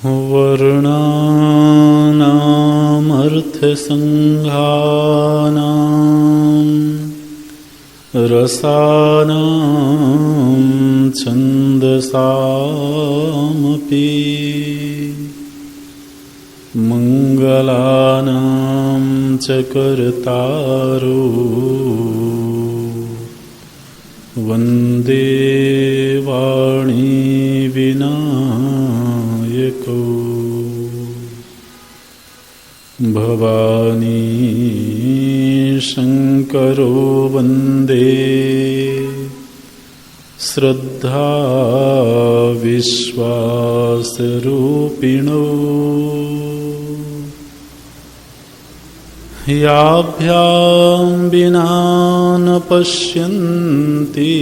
वर्णानामर्थसङ्घानां रसानां छन्दसामपि मङ्गलानां च कर्तारो वन्दे वाणी विनायको भवानी शङ्करो वन्दे श्रद्धा विश्वासरूपिणो याभ्यां विना न पश्यन्ति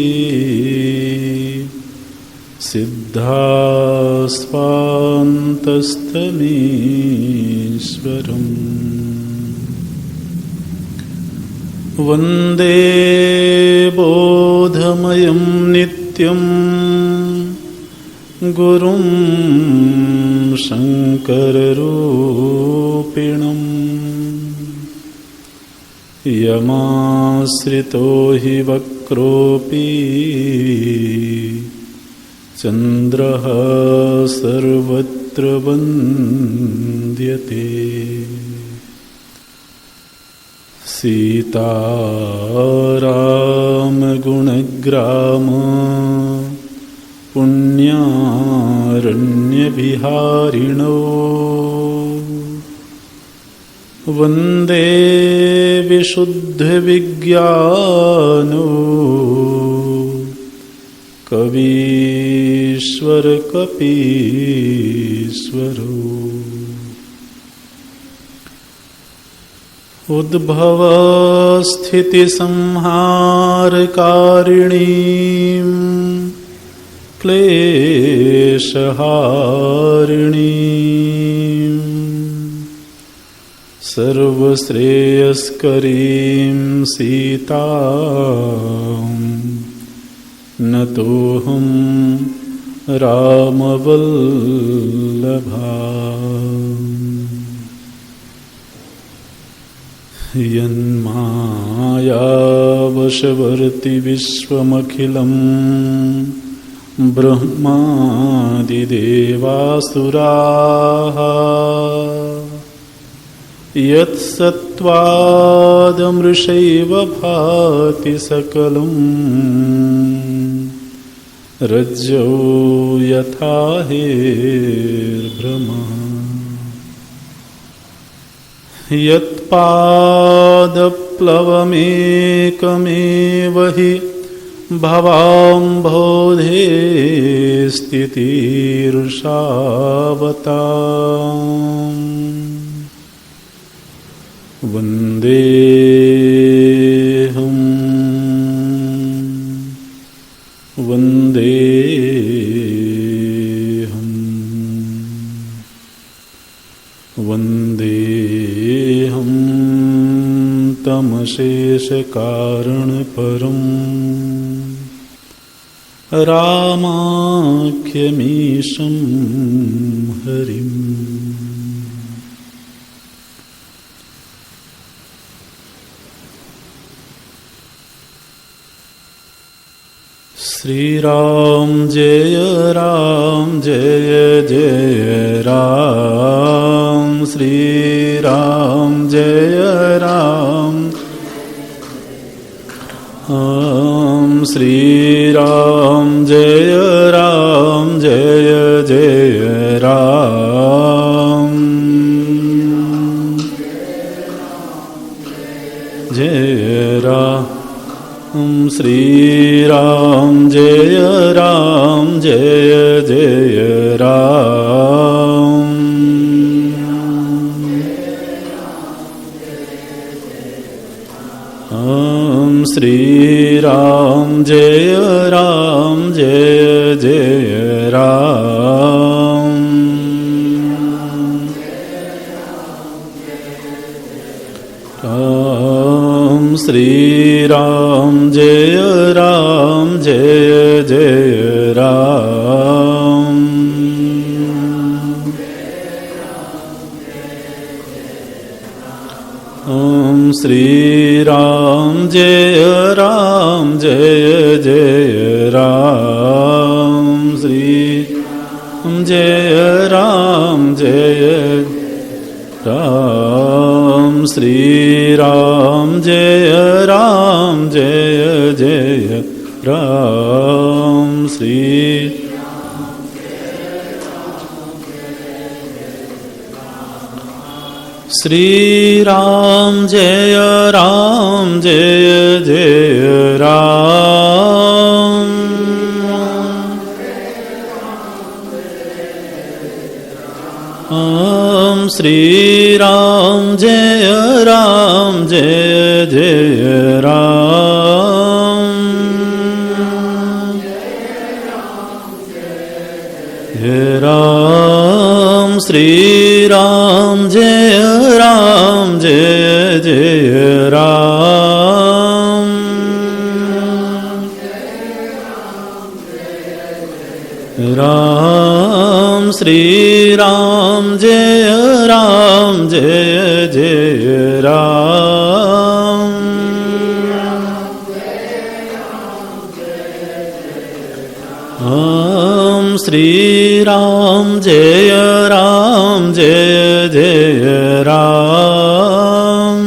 सिद्धास्वान्तस्तमीश्वरम् वन्दे बोधमयं नित्यं गुरुं शङ्कररूपिणम् यमाश्रितो हि वक्रोऽपि चन्द्रः सर्वत्र वन्द्यते सीतारामगुणग्राम पुण्यारण्यविहारिणो वन्दे विशुद्धविज्ञानो कवीश्वर कपीश्वरो उद्भवस्थितिसंहारकारिणीं क्लेशहारिणीं सर्वश्रेयस्करीं सीतां नतोऽहं रामवल्लभा यन्मायावशवर्ति विश्वमखिलं ब्रह्मादिदेवासुराः यत्सत्त्वादमृषैव भाति सकलं रज्जौ यथा हेर्भ्रमः यत्पादप्लवमेकमेव हि भवाम्भोधे स्थितिर्षावताम् वन्देऽहं तमशेषकारणपरम् रामाख्यमीशं हरिम्। श्रीराम जय जय राम, श्रीराम जय राम श्री राम जय जय राम जय राम श्री राम जय जय राम श्री राम जय जय राम श्री राम जय जय राम श्री राम जय जय राम श्री जय राम श्री राम जय जय राम श्री श्री राम जय जय राम श्री राम जय जय राम जय राम श्री राम जय जय राम राम श्री राम जय जय राम श्री राम जय जय राम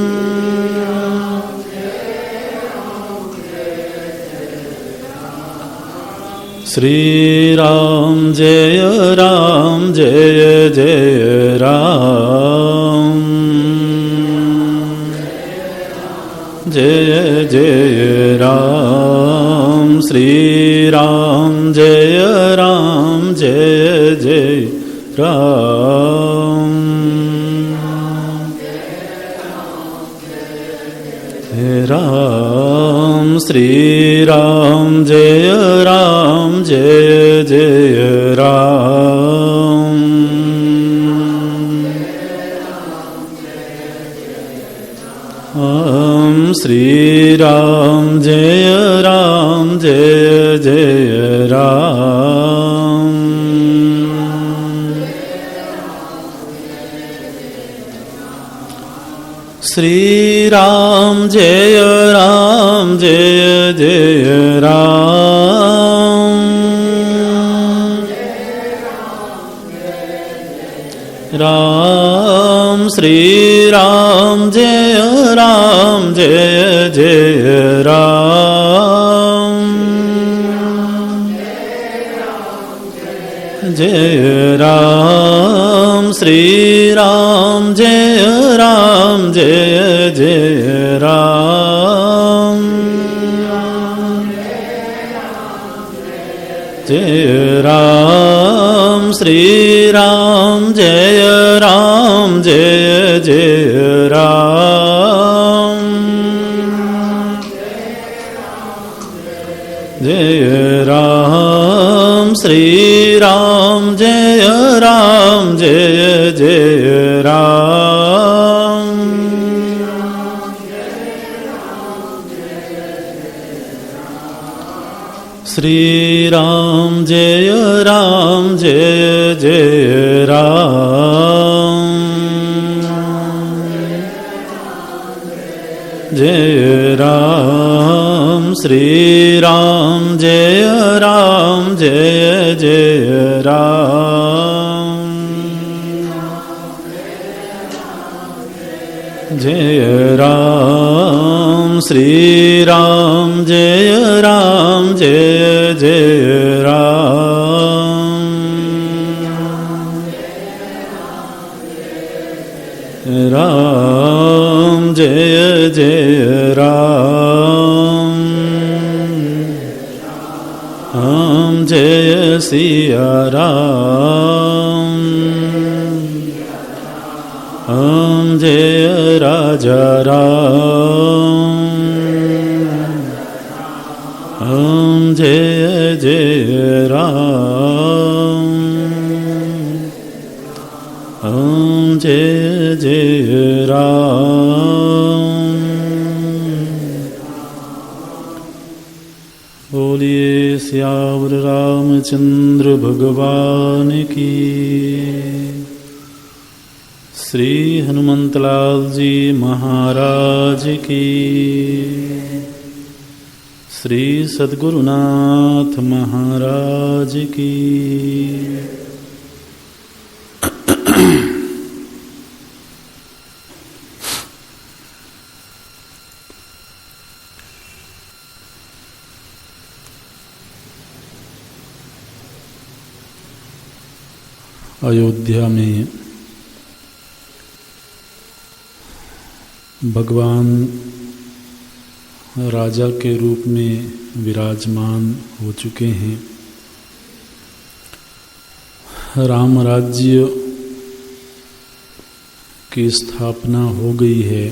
श्री राम जय जय राम जय राम श्री राम जय जय राम राम श्री राम जय जय राम श्री राम जय जय राम श्री राम जय जय राम राम श्री राम जय जय राम जय राम श्री राम जय जय राम जय राम श्री राम जय जय राम जय राम श्री राम जय जय राम श्री राम जय जय राम जय राम श्री राम जय जय राम जय राम श्री राम जय जय राम। राम जय जय राम। राम जय सिया राम। राम जय राजा राम। राम जय जय राम। राम जय जय राम। बोलिए सियावर रामचंद्र भगवान की। श्री हनुमंतलाल जी महाराज की। श्री सद्गुरुनाथ महाराज की। अयोध्या में भगवान राजा के रूप में विराजमान हो चुके हैं। राम राज्य की स्थापना हो गई है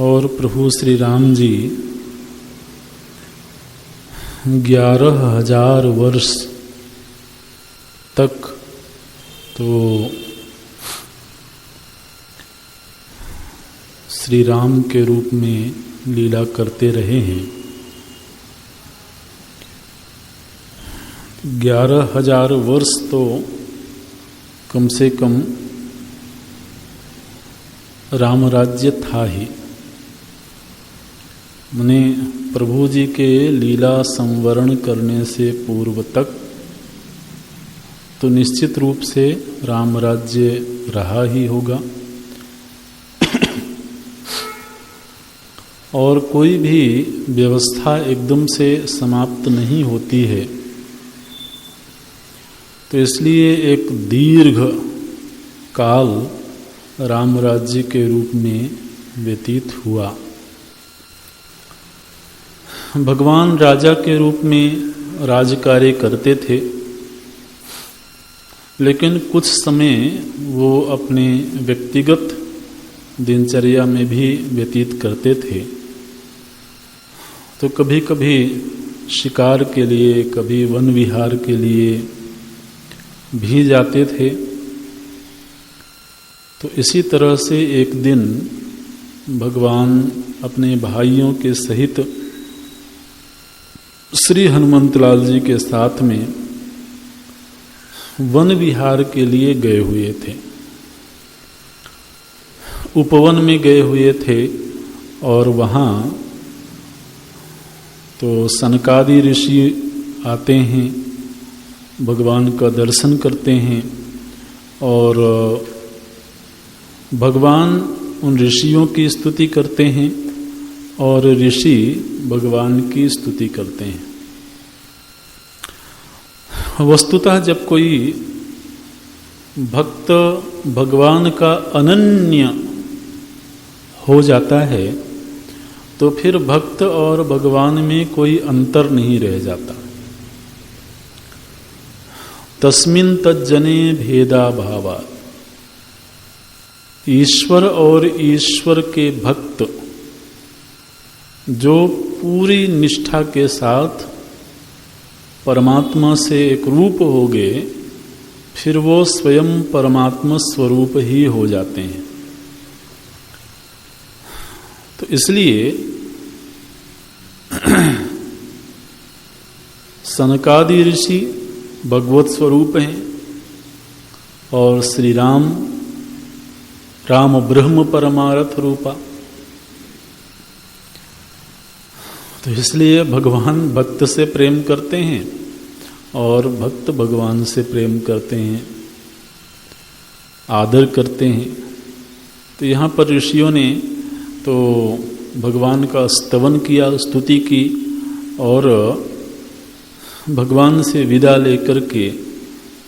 और प्रभु श्री राम जी 11,000 वर्ष तक तो श्री राम के रूप में लीला करते रहे हैं। 11,000 वर्ष तो कम से कम राम राज्य था ही। माने प्रभु जी के लीला संवरण करने से पूर्व तक तो निश्चित रूप से राम राज्य रहा ही होगा और कोई भी व्यवस्था एकदम से समाप्त नहीं होती है। तो इसलिए एक दीर्घ काल राम राज्य के रूप में व्यतीत हुआ। भगवान राजा के रूप में राजकार्य करते थे, लेकिन कुछ समय वो अपने व्यक्तिगत दिनचर्या में भी व्यतीत करते थे। तो कभी कभी शिकार के लिए, कभी वन विहार के लिए भी जाते थे। तो इसी तरह से एक दिन भगवान अपने भाइयों के सहित श्री हनुमंतलाल जी के साथ में वन विहार के लिए गए हुए थे। उपवन में गए हुए थे और वहाँ तो सनकादि ऋषि आते हैं, भगवान का दर्शन करते हैं और भगवान उन ऋषियों की स्तुति करते हैं और ऋषि भगवान की स्तुति करते हैं। वस्तुतः जब कोई भक्त भगवान का अनन्य हो जाता है तो फिर भक्त और भगवान में कोई अंतर नहीं रह जाता। तस्मिन् तज्जने भेदा भावा। ईश्वर और ईश्वर के भक्त जो पूरी निष्ठा के साथ परमात्मा से एक रूप हो गए, फिर वो स्वयं परमात्मा स्वरूप ही हो जाते हैं। तो इसलिए सनकादि ऋषि भगवत स्वरूप हैं और श्री राम राम ब्रह्म परमार्थ रूपा। तो इसलिए भगवान भक्त से प्रेम करते हैं और भक्त भगवान से प्रेम करते हैं, आदर करते हैं। तो यहाँ पर ऋषियों ने तो भगवान का स्तवन किया, स्तुति की और भगवान से विदा लेकर के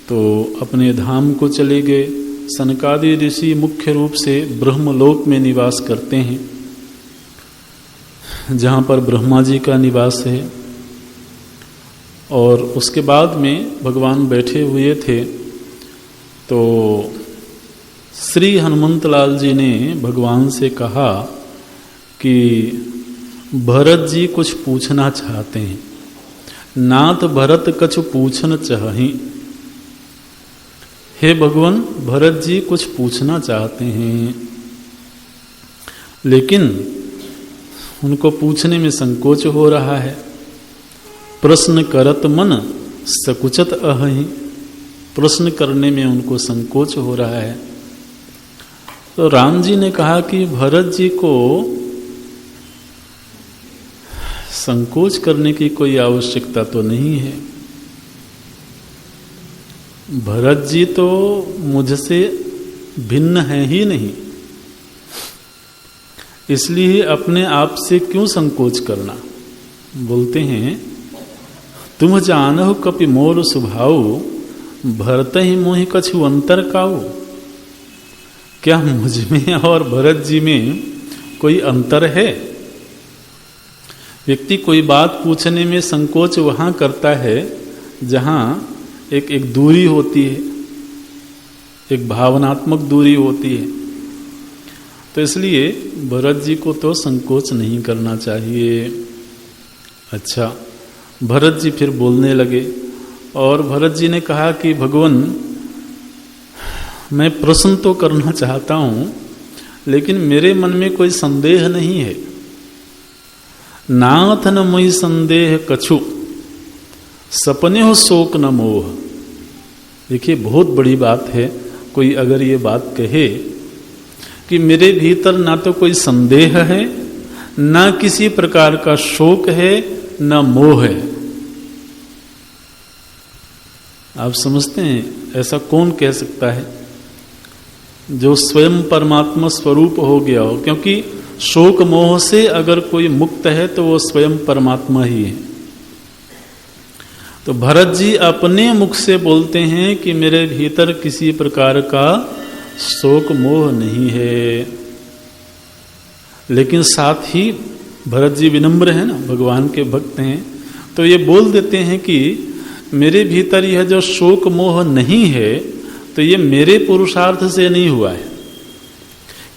तो अपने धाम को चले गए। सनकादि ऋषि मुख्य रूप से ब्रह्मलोक में निवास करते हैं, जहाँ पर ब्रह्मा जी का निवास है। और उसके बाद में भगवान बैठे हुए थे तो श्री हनुमंतलाल जी ने भगवान से कहा कि भरत जी कुछ पूछना चाहते हैं। नाथ भरत कछु पूछन चाहि। हे भगवान, भरत जी कुछ पूछना चाहते हैं, लेकिन उनको पूछने में संकोच हो रहा है। प्रश्न करत मन सकुचत अहि। प्रश्न करने में उनको संकोच हो रहा है। तो राम जी ने कहा कि भरत जी को संकोच करने की कोई आवश्यकता तो नहीं है। भरत जी तो मुझसे भिन्न है ही नहीं, इसलिए अपने आप से क्यों संकोच करना। बोलते हैं, तुम जानहु कपि मोर स्वभाव, भरत ही मोहि कछु अंतर काऊ। क्या मुझ में और भरत जी में कोई अंतर है? व्यक्ति कोई बात पूछने में संकोच वहाँ करता है जहाँ एक दूरी होती है, एक भावनात्मक दूरी होती है। तो इसलिए भरत जी को तो संकोच नहीं करना चाहिए। अच्छा, भरत जी फिर बोलने लगे और भरत जी ने कहा कि भगवान, मैं प्रश्न तो करना चाहता हूँ, लेकिन मेरे मन में कोई संदेह नहीं है। नाथ न मोहि संदेह कछु, सपने हो शोक न मोह। देखिए, बहुत बड़ी बात है कोई अगर ये बात कहे कि मेरे भीतर ना तो कोई संदेह है, ना किसी प्रकार का शोक है, ना मोह है। आप समझते हैं ऐसा कौन कह सकता है जो स्वयं परमात्मा स्वरूप हो गया हो? क्योंकि शोक मोह से अगर कोई मुक्त है तो वो स्वयं परमात्मा ही है। तो भरत जी अपने मुख से बोलते हैं कि मेरे भीतर किसी प्रकार का शोक मोह नहीं है। लेकिन साथ ही भरत जी विनम्र हैं ना, भगवान के भक्त हैं, तो ये बोल देते हैं कि मेरे भीतर यह जो शोक मोह नहीं है तो ये मेरे पुरुषार्थ से नहीं हुआ है,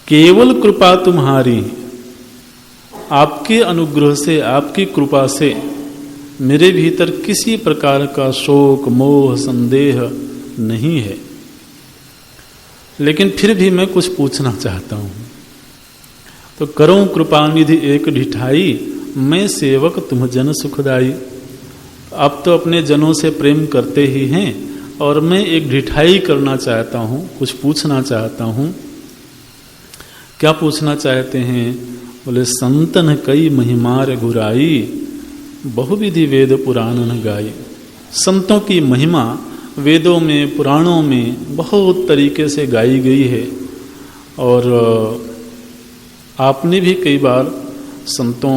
केवल कृपा तुम्हारी। आपके अनुग्रह से, आपकी कृपा से मेरे भीतर किसी प्रकार का शोक मोह संदेह नहीं है। लेकिन फिर भी मैं कुछ पूछना चाहता हूँ। तो करो कृपा निधि एक ढिठाई, मैं सेवक तुम जन सुखदाई। आप तो अपने जनों से प्रेम करते ही हैं और मैं एक ढिठाई करना चाहता हूँ, कुछ पूछना चाहता हूँ। क्या पूछना चाहते हैं? बोले, संतन कई महिमार गुराई, बहुविधि वेद पुराण न गाई। संतों की महिमा वेदों में, पुराणों में बहुत तरीके से गाई गई है। और आपने भी कई बार संतों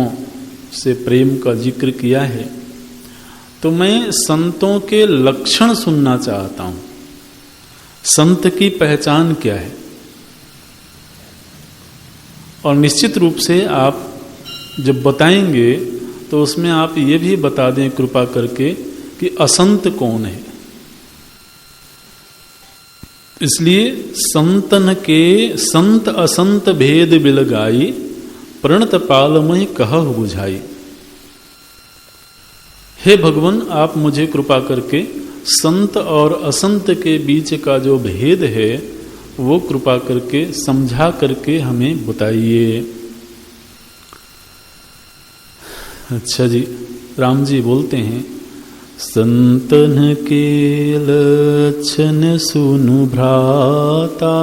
से प्रेम का जिक्र किया है। तो मैं संतों के लक्षण सुनना चाहता हूँ। संत की पहचान क्या है? और निश्चित रूप से आप जब बताएंगे तो उसमें आप ये भी बता दें कृपा करके कि असंत कौन है। इसलिए संतन के संत असंत भेद बिलगाई, प्रणत पालमय कहु बुझाई। हे भगवान, आप मुझे कृपा करके संत और असंत के बीच का जो भेद है वो कृपा करके समझा करके हमें बताइए। अच्छा जी, राम जी बोलते हैं, संतन के लक्षण सुनु भ्राता,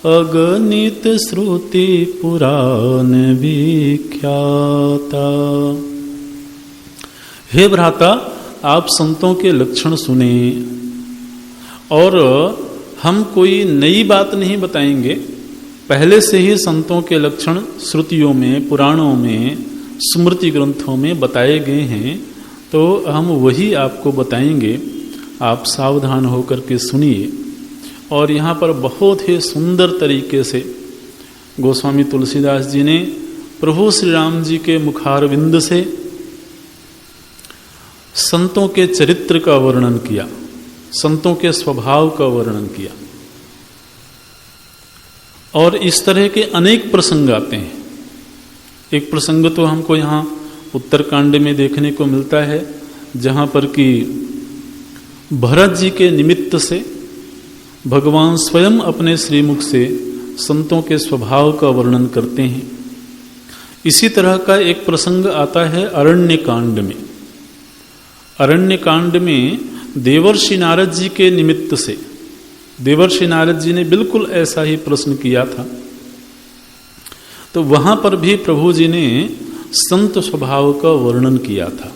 अगणित श्रुति पुराण विख्याता। हे भ्राता, आप संतों के लक्षण सुने और हम कोई नई बात नहीं बताएंगे, पहले से ही संतों के लक्षण श्रुतियों में, पुराणों में, स्मृति ग्रंथों में बताए गए हैं, तो हम वही आपको बताएंगे। आप सावधान होकर के सुनिए। और यहाँ पर बहुत ही सुंदर तरीके से गोस्वामी तुलसीदास जी ने प्रभु श्री राम जी के मुखारविंद से संतों के चरित्र का वर्णन किया, संतों के स्वभाव का वर्णन किया। और इस तरह के अनेक प्रसंग आते हैं। एक प्रसंग तो हमको यहाँ उत्तरकांड में देखने को मिलता है, जहाँ पर कि भरत जी के निमित्त से भगवान स्वयं अपने श्रीमुख से संतों के स्वभाव का वर्णन करते हैं। इसी तरह का एक प्रसंग आता है अरण्य कांड में। अरण्य कांड में देवर्षि नारद जी के निमित्त से, देवर्षि नारद जी ने बिल्कुल ऐसा ही प्रश्न किया था, तो वहां पर भी प्रभु जी ने संत स्वभाव का वर्णन किया था।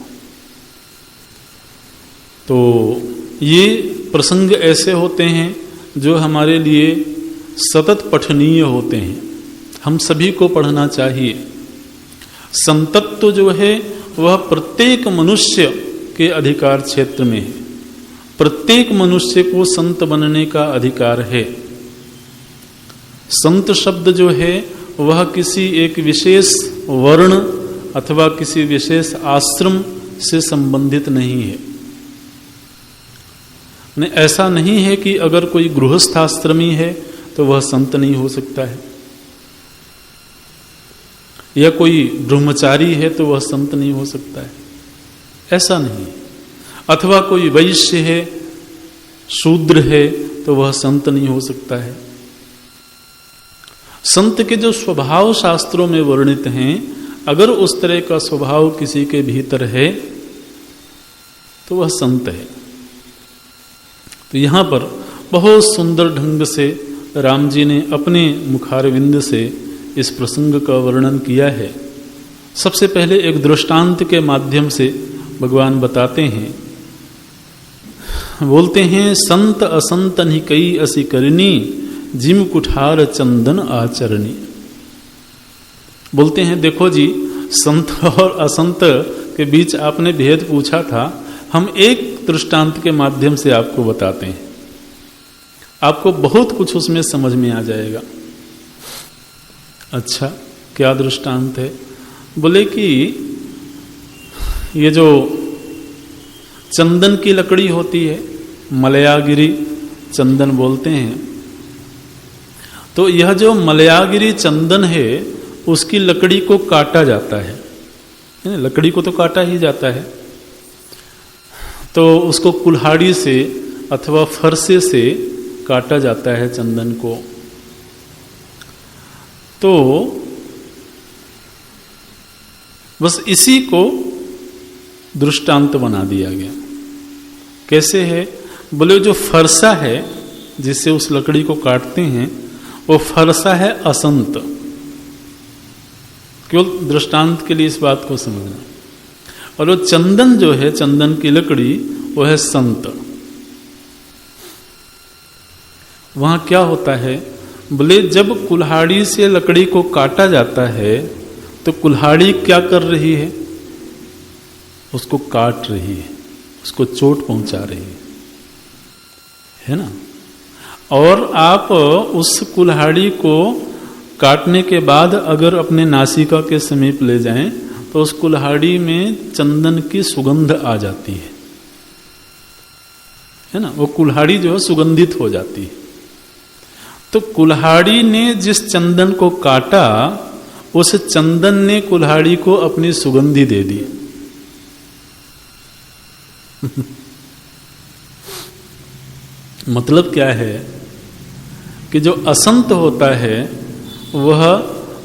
तो ये प्रसंग ऐसे होते हैं जो हमारे लिए सतत पठनीय होते हैं, हम सभी को पढ़ना चाहिए। संतत्व जो है वह प्रत्येक मनुष्य के अधिकार क्षेत्र में है। प्रत्येक मनुष्य को संत बनने का अधिकार है। संत शब्द जो है वह किसी एक विशेष वर्ण अथवा किसी विशेष आश्रम से संबंधित नहीं है। ऐसा नहीं है कि अगर कोई गृहस्थाश्रमी है तो वह संत नहीं हो सकता है, या कोई ब्रह्मचारी है तो वह संत नहीं हो सकता है, ऐसा नहीं। अथवा कोई वैश्य है, शूद्र है, तो वह संत नहीं हो सकता है। संत के जो स्वभाव शास्त्रों में वर्णित हैं, अगर उस तरह का स्वभाव किसी के भीतर है तो वह संत है। तो यहां पर बहुत सुंदर ढंग से राम जी ने अपने मुखारविंद से इस प्रसंग का वर्णन किया है। सबसे पहले एक दृष्टांत के माध्यम से भगवान बताते हैं, बोलते हैं, संत असंत नि कई असी करनी, जिम कुठार चंदन आचरणी। बोलते हैं, देखो जी, संत और असंत के बीच आपने भेद पूछा था, हम एक दृष्टांत के माध्यम से आपको बताते हैं, आपको बहुत कुछ उसमें समझ में आ जाएगा। अच्छा, क्या दृष्टांत है? बोले कि ये जो चंदन की लकड़ी होती है, मलयागिरी चंदन बोलते हैं, तो यह जो मलयागिरी चंदन है उसकी लकड़ी को काटा जाता है, लकड़ी को तो काटा ही जाता है, तो उसको कुल्हाड़ी से अथवा फरसे से काटा जाता है चंदन को। तो बस इसी को दृष्टांत बना दिया गया। कैसे है? बोले जो फरसा है जिससे उस लकड़ी को काटते हैं, वो फरसा है असंत। केवल दृष्टांत के लिए इस बात को समझना। और वो चंदन जो है, चंदन की लकड़ी, वो है संत। वहां क्या होता है? बोले जब कुल्हाड़ी से लकड़ी को काटा जाता है तो कुल्हाड़ी क्या कर रही है? उसको काट रही है, उसको चोट पहुंचा रही है ना। और आप उस कुल्हाड़ी को काटने के बाद अगर अपने नासिका के समीप ले जाएं तो उस कुल्हाड़ी में चंदन की सुगंध आ जाती है ना। वो कुल्हाड़ी जो है सुगंधित हो जाती है। तो कुल्हाड़ी ने जिस चंदन को काटा, उस चंदन ने कुल्हाड़ी को अपनी सुगंधी दे दी। मतलब क्या है कि जो असंत होता है वह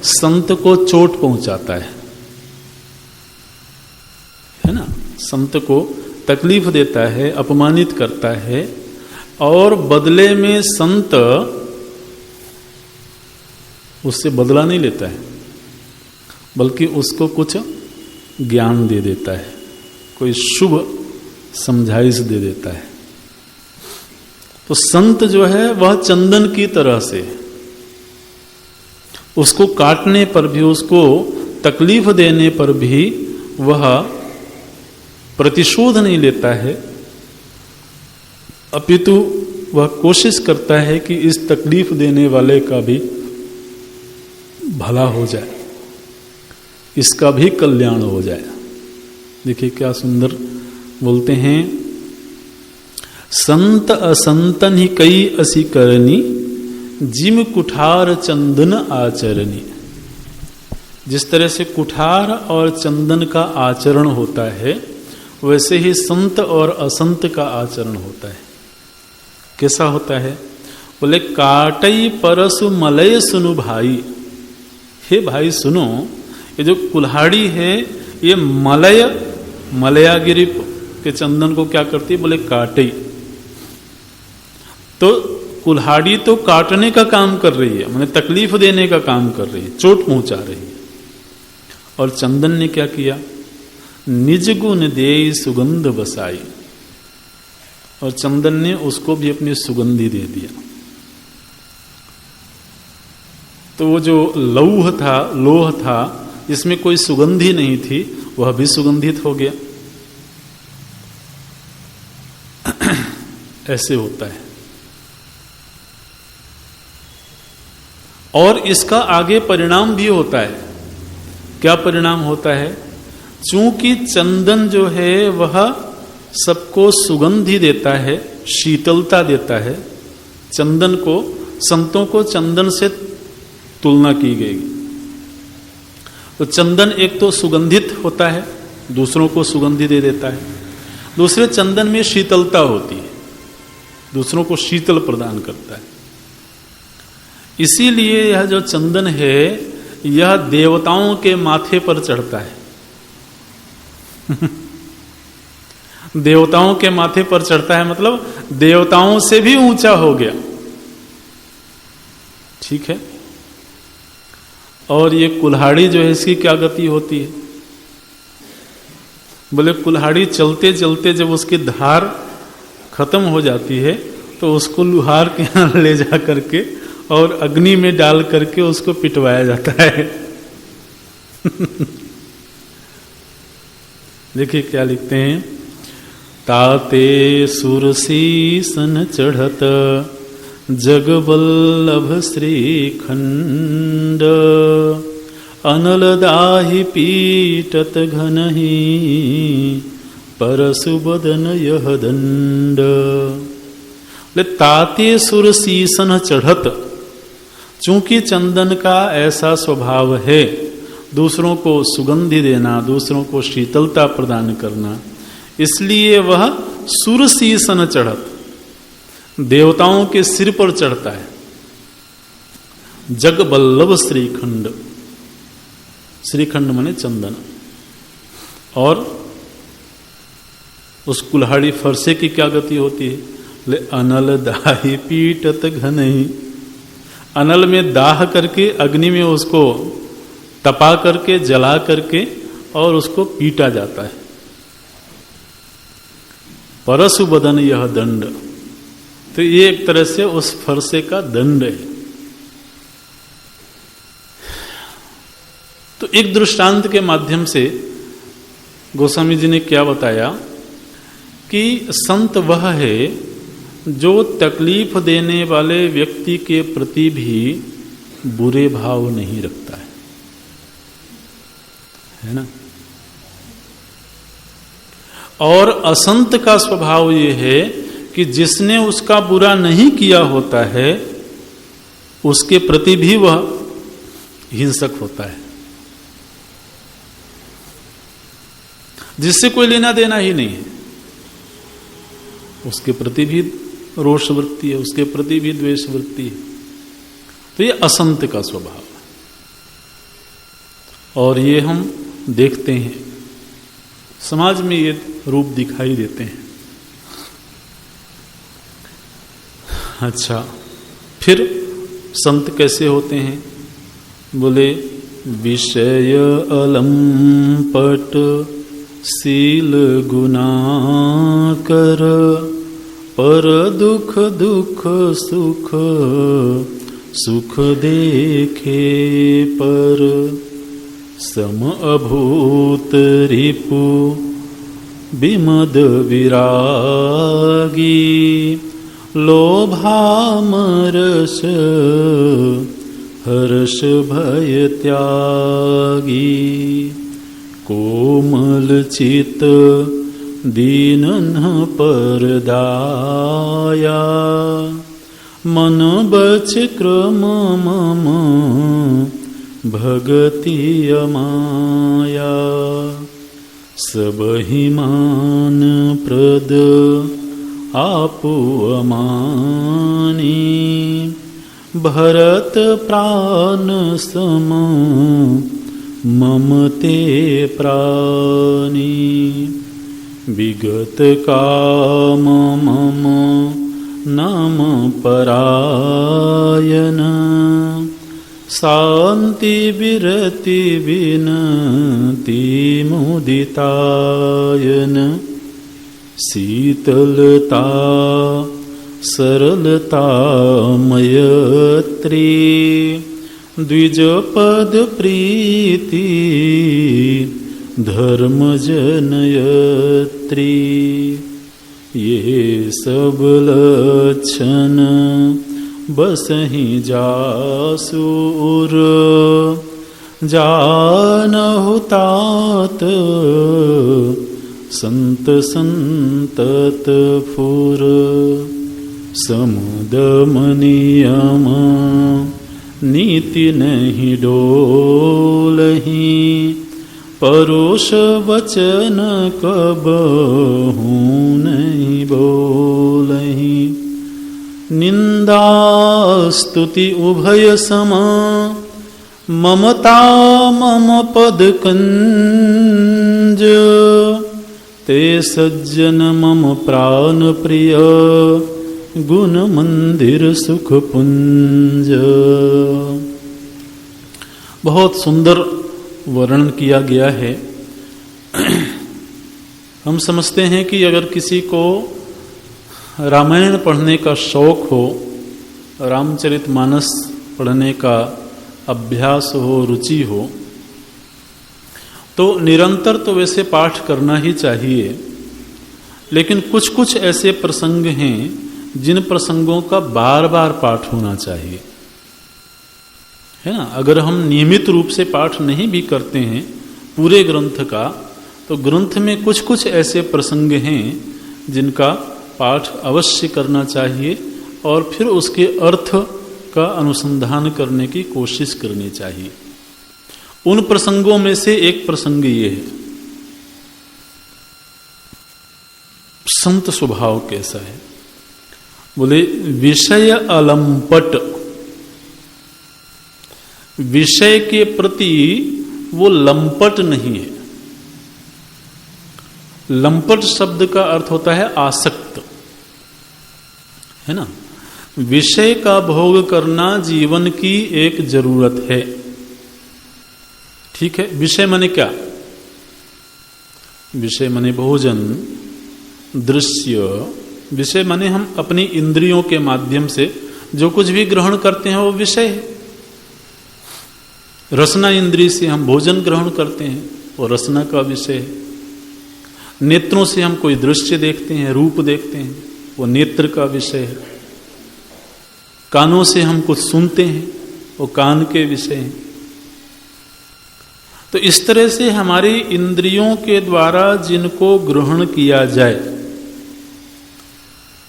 संत को चोट पहुंचाता है ना, संत को तकलीफ देता है, अपमानित करता है, और बदले में संत उससे बदला नहीं लेता है, बल्कि उसको कुछ ज्ञान दे देता है, कोई शुभ समझाइश दे देता है। तो संत जो है वह चंदन की तरह से, उसको काटने पर भी, उसको तकलीफ देने पर भी वह प्रतिशोध नहीं लेता है, अपितु वह कोशिश करता है कि इस तकलीफ देने वाले का भी भला हो जाए, इसका भी कल्याण हो जाए। देखिए क्या सुंदर बोलते हैं, संत असंतन ही कई असी करनी, जिम कुठार चंदन आचरणी। जिस तरह से कुठार और चंदन का आचरण होता है, वैसे ही संत और असंत का आचरण होता है। कैसा होता है? बोले काटई परसु मलय सुनु भाई। हे भाई सुनो, ये जो कुल्हाड़ी है ये मलयागिरी के चंदन को क्या करती है? बोले काटई। तो कुल्हाड़ी तो काटने का काम कर रही है, माने तकलीफ देने का काम कर रही है, चोट पहुंचा रही है। और चंदन ने क्या किया? निज गुण देई सुगंध बसाई। और चंदन ने उसको भी अपनी सुगंधी दे दिया। तो वो जो लोह था जिसमें कोई सुगंधी नहीं थी, वह भी सुगंधित हो गया। ऐसे होता है। और इसका आगे परिणाम भी होता है। क्या परिणाम होता है? चूंकि चंदन जो है वह सबको सुगंधी देता है, शीतलता देता है। चंदन को, संतों को चंदन से तुलना की गई। तो चंदन एक तो सुगंधित होता है, दूसरों को सुगंधी दे देता है। दूसरे चंदन में शीतलता होती है, दूसरों को शीतल प्रदान करता है। इसीलिए यह जो चंदन है यह देवताओं के माथे पर चढ़ता है। देवताओं के माथे पर चढ़ता है मतलब देवताओं से भी ऊंचा हो गया। ठीक है। और ये कुल्हाड़ी जो है इसकी क्या गति होती है? बोले कुल्हाड़ी चलते चलते जब उसकी धार खत्म हो जाती है तो उसको लुहार के यहां ले जा करके और अग्नि में डाल करके उसको पिटवाया जाता है। देखिए क्या लिखते हैं, ताते सुरसीसन चढ़त जगवल्लभ श्रीखंड, अनल दाहि पीटत घनहि परसुबदन यह दंड। ताते सुरसीसन चढ़त, चूंकि चंदन का ऐसा स्वभाव है दूसरों को सुगंधि देना, दूसरों को शीतलता प्रदान करना, इसलिए वह सुरसीसन चढ़त, देवताओं के सिर पर चढ़ता है। जगवल्लभ श्रीखंड, श्रीखंड माने चंदन। और उस कुल्हाड़ी फरसे की क्या गति होती है? ले अनल दाहि पीटत घनहि, अनल में दाह करके अग्नि में उसको तपा करके जला करके और उसको पीटा जाता है। परसु बदन यह दंड, तो ये एक तरह से उस फरसे का दंड है। तो एक दृष्टांत के माध्यम से गोस्वामी जी ने क्या बताया कि संत वह है जो तकलीफ देने वाले व्यक्ति के प्रति भी बुरे भाव नहीं रखता है ना। और असंत का स्वभाव ये है कि जिसने उसका बुरा नहीं किया होता है उसके प्रति भी वह हिंसक होता है, जिससे कोई लेना देना ही नहीं है, उसके प्रति भी रोष वृत्ति है, उसके प्रति भी द्वेष वृत्ति है। तो ये असंत का स्वभाव है। और ये हम देखते हैं समाज में, ये रूप दिखाई देते हैं। अच्छा, फिर संत कैसे होते हैं? बोले विषय अलंपट शील गुना कर, पर दुख दुख सुख सुख देखे पर सम अभूत रिपु विमद विरागी लोभामरस हर्ष भय त्यागी कोमल चित दीनन परदाया मन बच क्रम मम भगति अमाया सबहि मान प्रद आपु अमानी भरत प्राण सम मम ते प्राणी विगत काम मम नाम परायण शांति विरति विनति मुदितायन शीतलता सरलता मयत्री द्विज पद प्रीति धर्म जनयत्री ये सब लक्षण बसहि जासुर जानहु तात संत संतत फुर समुदम नियम नीति नहीं डोलहि परोष वचन कबहु नहीं बोलहि निंदा स्तुति उभय सम ममता मम पद कंज ते सज्जन मम प्राण प्रिय गुण मंदिर सुख पुंज। बहुत सुंदर वर्णन किया गया है। हम समझते हैं कि अगर किसी को रामायण पढ़ने का शौक हो, रामचरितमानस पढ़ने का अभ्यास हो, रुचि हो, तो निरंतर तो वैसे पाठ करना ही चाहिए। लेकिन कुछ कुछ ऐसे प्रसंग हैं जिन प्रसंगों का बार बार पाठ होना चाहिए, है ना। अगर हम नियमित रूप से पाठ नहीं भी करते हैं पूरे ग्रंथ का, तो ग्रंथ में कुछ कुछ ऐसे प्रसंग हैं जिनका पाठ अवश्य करना चाहिए और फिर उसके अर्थ का अनुसंधान करने की कोशिश करनी चाहिए। उन प्रसंगों में से एक प्रसंग ये है, संत स्वभाव कैसा है। बोले विषय अलंपट, विषय के प्रति वो लंपट नहीं है। लंपट शब्द का अर्थ होता है आसक्त, है ना। विषय का भोग करना जीवन की एक जरूरत है, ठीक है। विषय माने क्या? विषय माने भोजन, दृश्य। विषय माने हम अपनी इंद्रियों के माध्यम से जो कुछ भी ग्रहण करते हैं वो विषय है। रसना इंद्रिय से हम भोजन ग्रहण करते हैं, वो रसना का विषय है। नेत्रों से हम कोई दृश्य देखते हैं, रूप देखते हैं, वो नेत्र का विषय है। कानों से हम कुछ सुनते हैं, वो कान के विषय हैं। तो इस तरह से हमारी इंद्रियों के द्वारा जिनको ग्रहण किया जाए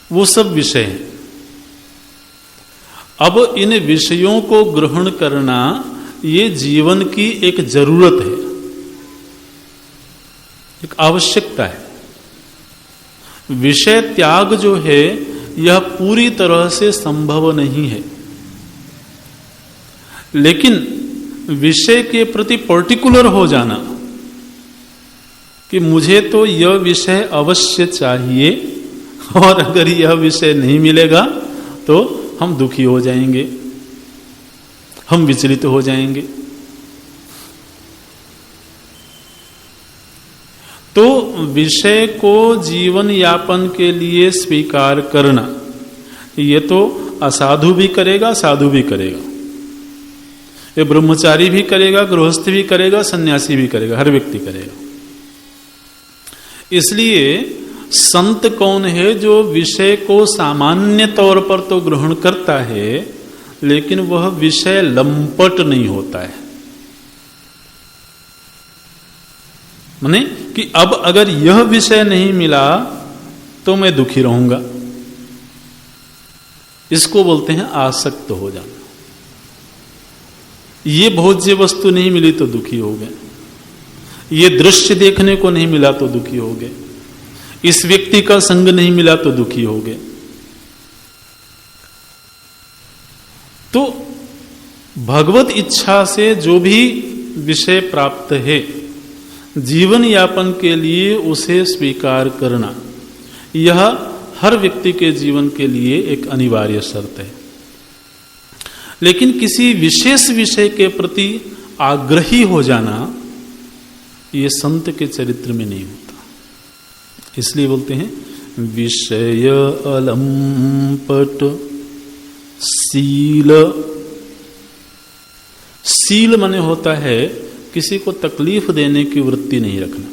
वो सब विषय हैं। अब इन विषयों को ग्रहण करना ये जीवन की एक जरूरत है, एक आवश्यकता है। विषय त्याग जो है यह पूरी तरह से संभव नहीं है, लेकिन विषय के प्रति पर्टिकुलर हो जाना कि मुझे तो यह विषय अवश्य चाहिए और अगर यह विषय नहीं मिलेगा तो हम दुखी हो जाएंगे, हम विचलित हो जाएंगे। तो विषय को जीवन यापन के लिए स्वीकार करना ये तो असाधु भी करेगा, साधु भी करेगा, ये ब्रह्मचारी भी करेगा, गृहस्थ भी करेगा, सन्यासी भी करेगा, हर व्यक्ति करेगा। इसलिए संत कौन है? जो विषय को सामान्य तौर पर तो ग्रहण करता है, लेकिन वह विषय लंपट नहीं होता है। माने कि अब अगर यह विषय नहीं मिला तो मैं दुखी रहूंगा, इसको बोलते हैं आसक्त हो जाना। ये भोज्य वस्तु नहीं मिली तो दुखी हो गए, ये दृश्य देखने को नहीं मिला तो दुखी हो गए, इस व्यक्ति का संग नहीं मिला तो दुखी हो गए। तो भगवत इच्छा से जो भी विषय प्राप्त है जीवन यापन के लिए, उसे स्वीकार करना, यह हर व्यक्ति के जीवन के लिए एक अनिवार्य शर्त है। लेकिन किसी विशेष विषय के प्रति आग्रही हो जाना, ये संत के चरित्र में नहीं होता। इसलिए बोलते हैं विषय अलंपट शील। शील माने होता है किसी को तकलीफ देने की वृत्ति नहीं रखना।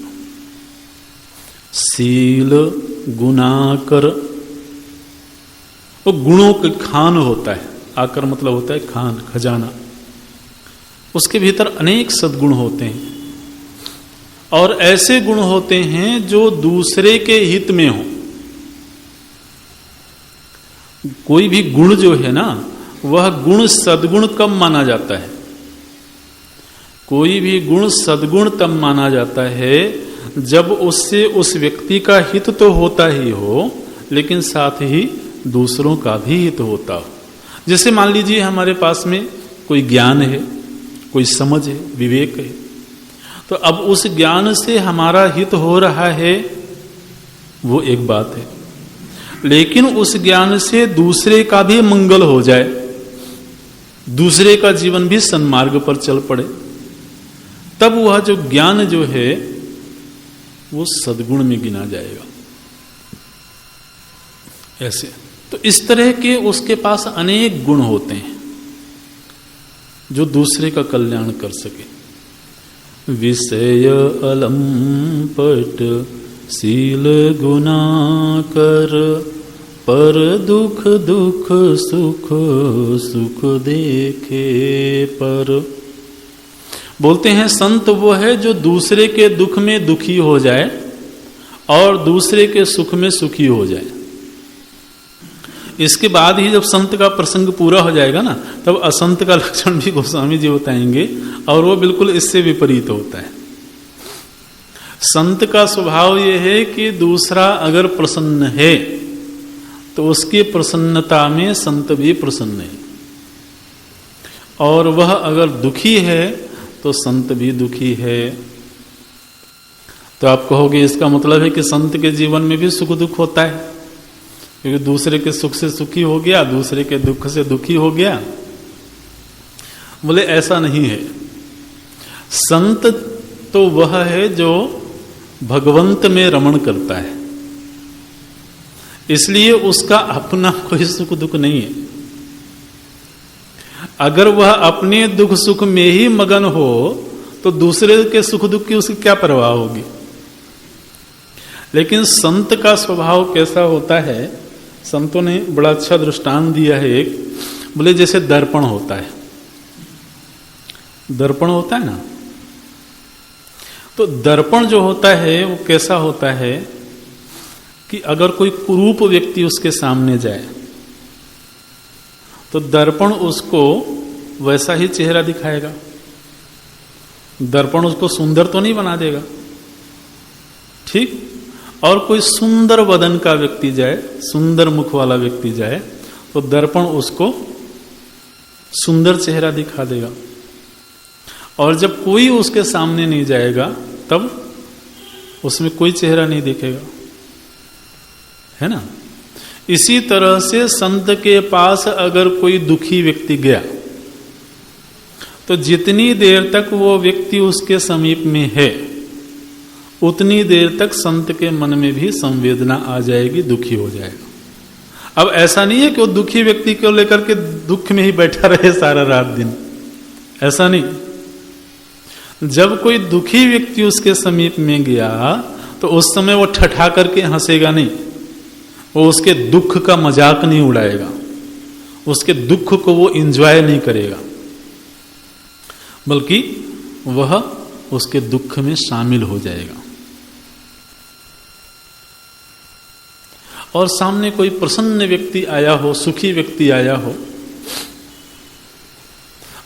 शील गुणाकर, वो गुणों का खान होता है। आकर मतलब होता है खान, खजाना। उसके भीतर अनेक सद्गुण होते हैं और ऐसे गुण होते हैं जो दूसरे के हित में हो। कोई भी गुण जो है ना, वह गुण सद्गुण कब माना जाता है? कोई भी गुण सद्गुण तब माना जाता है जब उससे उस व्यक्ति का हित तो होता ही हो, लेकिन साथ ही दूसरों का भी हित होता हो। जैसे मान लीजिए हमारे पास में कोई ज्ञान है, कोई समझ है, विवेक है, तो अब उस ज्ञान से हमारा हित हो रहा है, वो एक बात है। लेकिन उस ज्ञान से दूसरे का भी मंगल हो जाए, दूसरे का जीवन भी सन्मार्ग पर चल पड़े, तब वह जो ज्ञान जो है वो सद्गुण में गिना जाएगा। ऐसे तो इस तरह के उसके पास अनेक गुण होते हैं जो दूसरे का कल्याण कर सके। विषय अलंपट शील गुणाकर, पर दुख दुख सुख सुख देखे पर। बोलते हैं संत वो है जो दूसरे के दुख में दुखी हो जाए और दूसरे के सुख में सुखी हो जाए। इसके बाद ही जब संत का प्रसंग पूरा हो जाएगा ना, तब असंत का लक्षण भी गोस्वामी जी बताएंगे और वो बिल्कुल इससे विपरीत होता है। संत का स्वभाव यह है कि दूसरा अगर प्रसन्न है तो उसकी प्रसन्नता में संत भी प्रसन्न है, और वह अगर दुखी है तो संत भी दुखी है। तो आप कहोगे इसका मतलब है कि संत के जीवन में भी सुख दुख होता है, क्योंकि दूसरे के सुख से सुखी हो गया, दूसरे के दुख से दुखी हो गया। बोले ऐसा नहीं है। संत तो वह है जो भगवंत में रमण करता है, इसलिए उसका अपना कोई सुख दुख नहीं है। अगर वह अपने दुख सुख में ही मगन हो तो दूसरे के सुख दुख की उसकी क्या परवाह होगी। लेकिन संत का स्वभाव कैसा होता है, संतों ने बड़ा अच्छा दृष्टांत दिया है एक। बोले जैसे दर्पण होता है, दर्पण होता है ना, तो दर्पण जो होता है वो कैसा होता है कि अगर कोई कुरूप व्यक्ति उसके सामने जाए तो दर्पण उसको वैसा ही चेहरा दिखाएगा। दर्पण उसको सुंदर तो नहीं बना देगा, ठीक। और कोई सुंदर वदन का व्यक्ति जाए, सुंदर मुख वाला व्यक्ति जाए, तो दर्पण उसको सुंदर चेहरा दिखा देगा। और जब कोई उसके सामने नहीं जाएगा तब उसमें कोई चेहरा नहीं दिखेगा, है ना। इसी तरह से संत के पास अगर कोई दुखी व्यक्ति गया तो जितनी देर तक वो व्यक्ति उसके समीप में है उतनी देर तक संत के मन में भी संवेदना आ जाएगी, दुखी हो जाएगा। अब ऐसा नहीं है कि वो दुखी व्यक्ति को लेकर के दुख में ही बैठा रहे सारा रात दिन, ऐसा नहीं। जब कोई दुखी व्यक्ति उसके समीप में गया तो उस समय वो ठठा करके हंसेगा नहीं, वो उसके दुख का मजाक नहीं उड़ाएगा, उसके दुख को वो एंजॉय नहीं करेगा, बल्कि वह उसके दुख में शामिल हो जाएगा। और सामने कोई प्रसन्न व्यक्ति आया हो, सुखी व्यक्ति आया हो,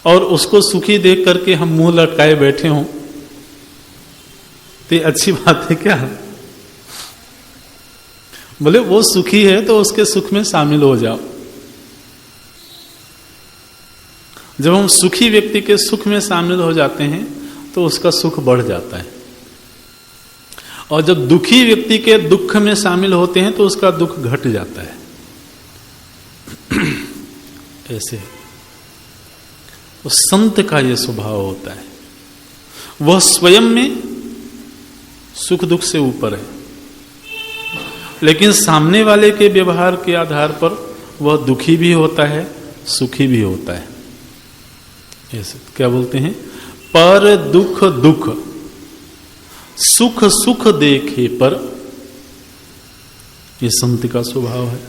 और उसको सुखी देख करके हम मुंह लटकाए बैठे हों, तो ये अच्छी बात है क्या? बोले वो सुखी है तो उसके सुख में शामिल हो जाओ। जब हम सुखी व्यक्ति के सुख में शामिल हो जाते हैं तो उसका सुख बढ़ जाता है, और जब दुखी व्यक्ति के दुख में शामिल होते हैं तो उसका दुख घट जाता है। ऐसे उस संत का यह स्वभाव होता है, वह स्वयं में सुख दुख से ऊपर है, लेकिन सामने वाले के व्यवहार के आधार पर वह दुखी भी होता है, सुखी भी होता है। ऐसे क्या बोलते हैं? पर दुख दुख, सुख सुख देखे पर, यह संत का स्वभाव है।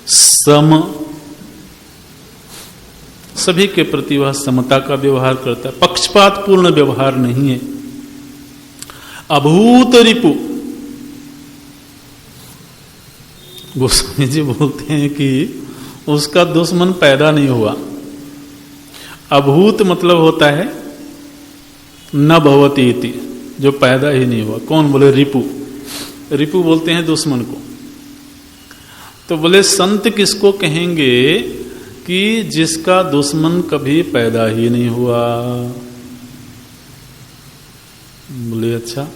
सम, सभी के प्रति वह समता का व्यवहार करता है, पक्षपात पूर्ण व्यवहार नहीं है। अभूत रिपु, गोस्वामी जी बोलते हैं कि उसका दुश्मन पैदा नहीं हुआ। अभूत मतलब होता है न भवती इति, जो पैदा ही नहीं हुआ। कौन? बोले रिपु। रिपु बोलते हैं दुश्मन को। तो बोले संत किसको कहेंगे? कि जिसका दुश्मन कभी पैदा ही नहीं हुआ। बोले अच्छा,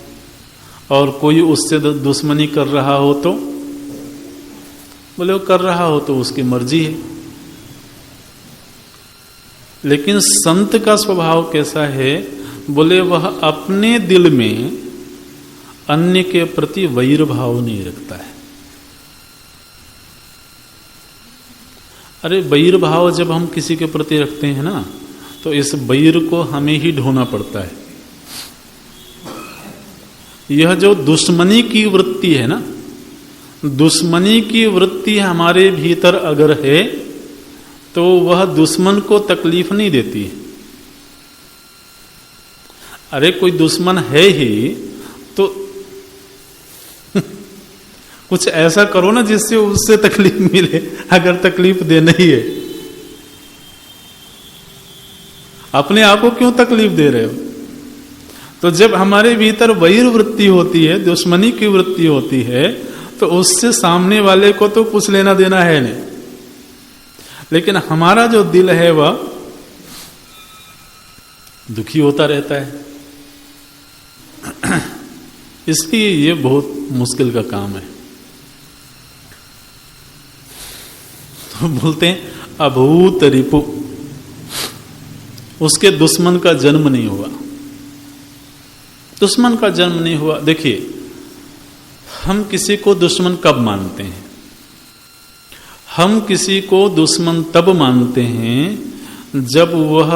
और कोई उससे दुश्मनी कर रहा हो तो? बोले वो कर रहा हो तो उसकी मर्जी है। लेकिन संत का स्वभाव कैसा है? बोले वह अपने दिल में अन्य के प्रति वैर भाव नहीं रखता है। अरे वैर भाव जब हम किसी के प्रति रखते हैं ना, तो इस वैर को हमें ही ढोना पड़ता है। यह जो दुश्मनी की वृत्ति है ना, दुश्मनी की वृत्ति हमारे भीतर अगर है तो वह दुश्मन को तकलीफ नहीं देती है। अरे कोई दुश्मन है ही तो कुछ ऐसा करो ना जिससे उससे तकलीफ मिले, अगर तकलीफ देना ही है। अपने आप को क्यों तकलीफ दे रहे हो? तो जब हमारे भीतर वैर वृत्ति होती है, दुश्मनी की वृत्ति होती है, तो उससे सामने वाले को तो कुछ लेना देना है नहीं। लेकिन हमारा जो दिल है वह दुखी होता रहता है। इसलिए ये बहुत मुश्किल का काम है। तो बोलते हैं अभूत रिपु, उसके दुश्मन का जन्म नहीं हुआ। दुश्मन का जन्म नहीं हुआ। देखिए, हम किसी को दुश्मन कब मानते हैं? हम किसी को दुश्मन तब मानते हैं जब वह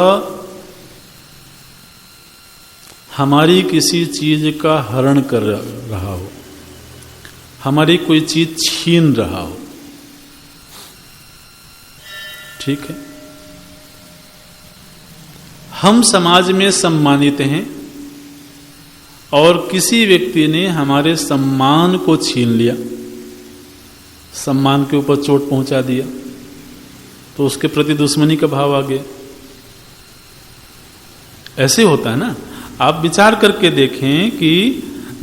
हमारी किसी चीज का हरण कर रहा हो, हमारी कोई चीज छीन रहा हो। ठीक है, हम समाज में सम्मानित हैं और किसी व्यक्ति ने हमारे सम्मान को छीन लिया, सम्मान के ऊपर चोट पहुंचा दिया, तो उसके प्रति दुश्मनी का भाव आ गया। ऐसे होता है ना। आप विचार करके देखें कि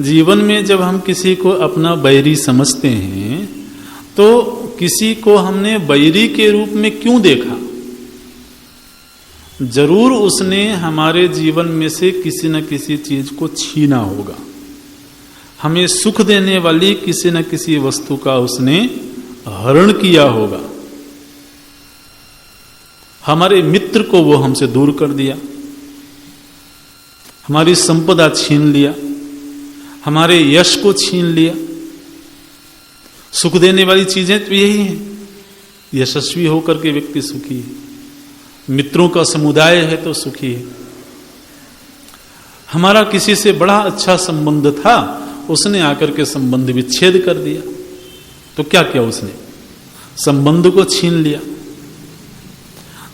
जीवन में जब हम किसी को अपना बैरी समझते हैं तो किसी को हमने बैरी के रूप में क्यों देखा? जरूर उसने हमारे जीवन में से किसी न किसी चीज को छीना होगा। हमें सुख देने वाली किसी न किसी वस्तु का उसने हरण किया होगा। हमारे मित्र को वो हमसे दूर कर दिया, हमारी संपदा छीन लिया, हमारे यश को छीन लिया। सुख देने वाली चीजें तो यही हैं। यशस्वी होकर के व्यक्ति सुखी है, मित्रों का समुदाय है तो सुखी है। हमारा किसी से बड़ा अच्छा संबंध था, उसने आकर के संबंध विच्छेद कर दिया, तो क्या किया उसने? संबंध को छीन लिया।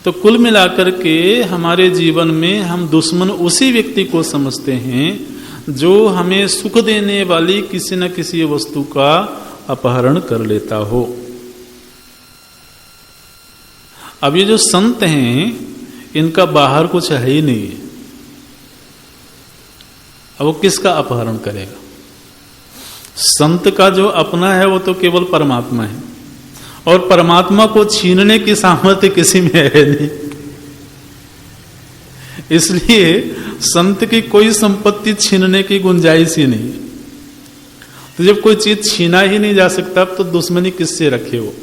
तो कुल मिलाकर के हमारे जीवन में हम दुश्मन उसी व्यक्ति को समझते हैं जो हमें सुख देने वाली किसी न किसी वस्तु का अपहरण कर लेता हो। अब ये जो संत हैं, इनका बाहर कुछ है ही नहीं है, अब वो किसका अपहरण करेगा? संत का जो अपना है वो तो केवल परमात्मा है, और परमात्मा को छीनने की सामर्थ्य किसी में है नहीं। इसलिए संत की कोई संपत्ति छीनने की गुंजाइश ही नहीं है। तो जब कोई चीज छीना ही नहीं जा सकता, तो दुश्मनी किससे रखे हो?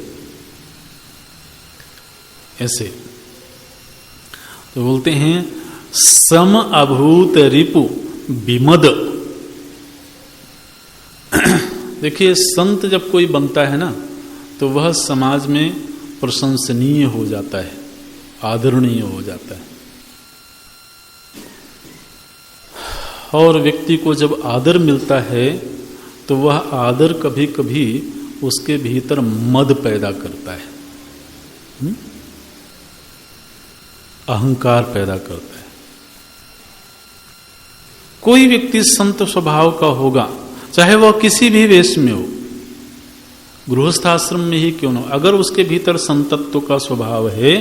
ऐसे तो बोलते हैं सम अभूत रिपु विमद। देखिए, संत जब कोई बनता है ना, तो वह समाज में प्रशंसनीय हो जाता है, आदरणीय हो जाता है। और व्यक्ति को जब आदर मिलता है, तो वह आदर कभी कभी उसके भीतर मद पैदा करता है, अहंकार पैदा करता है। कोई व्यक्ति संत स्वभाव का होगा, चाहे वह किसी भी वेश में हो, गृहस्थाश्रम में ही क्यों न हो, अगर उसके भीतर संतत्व का स्वभाव है,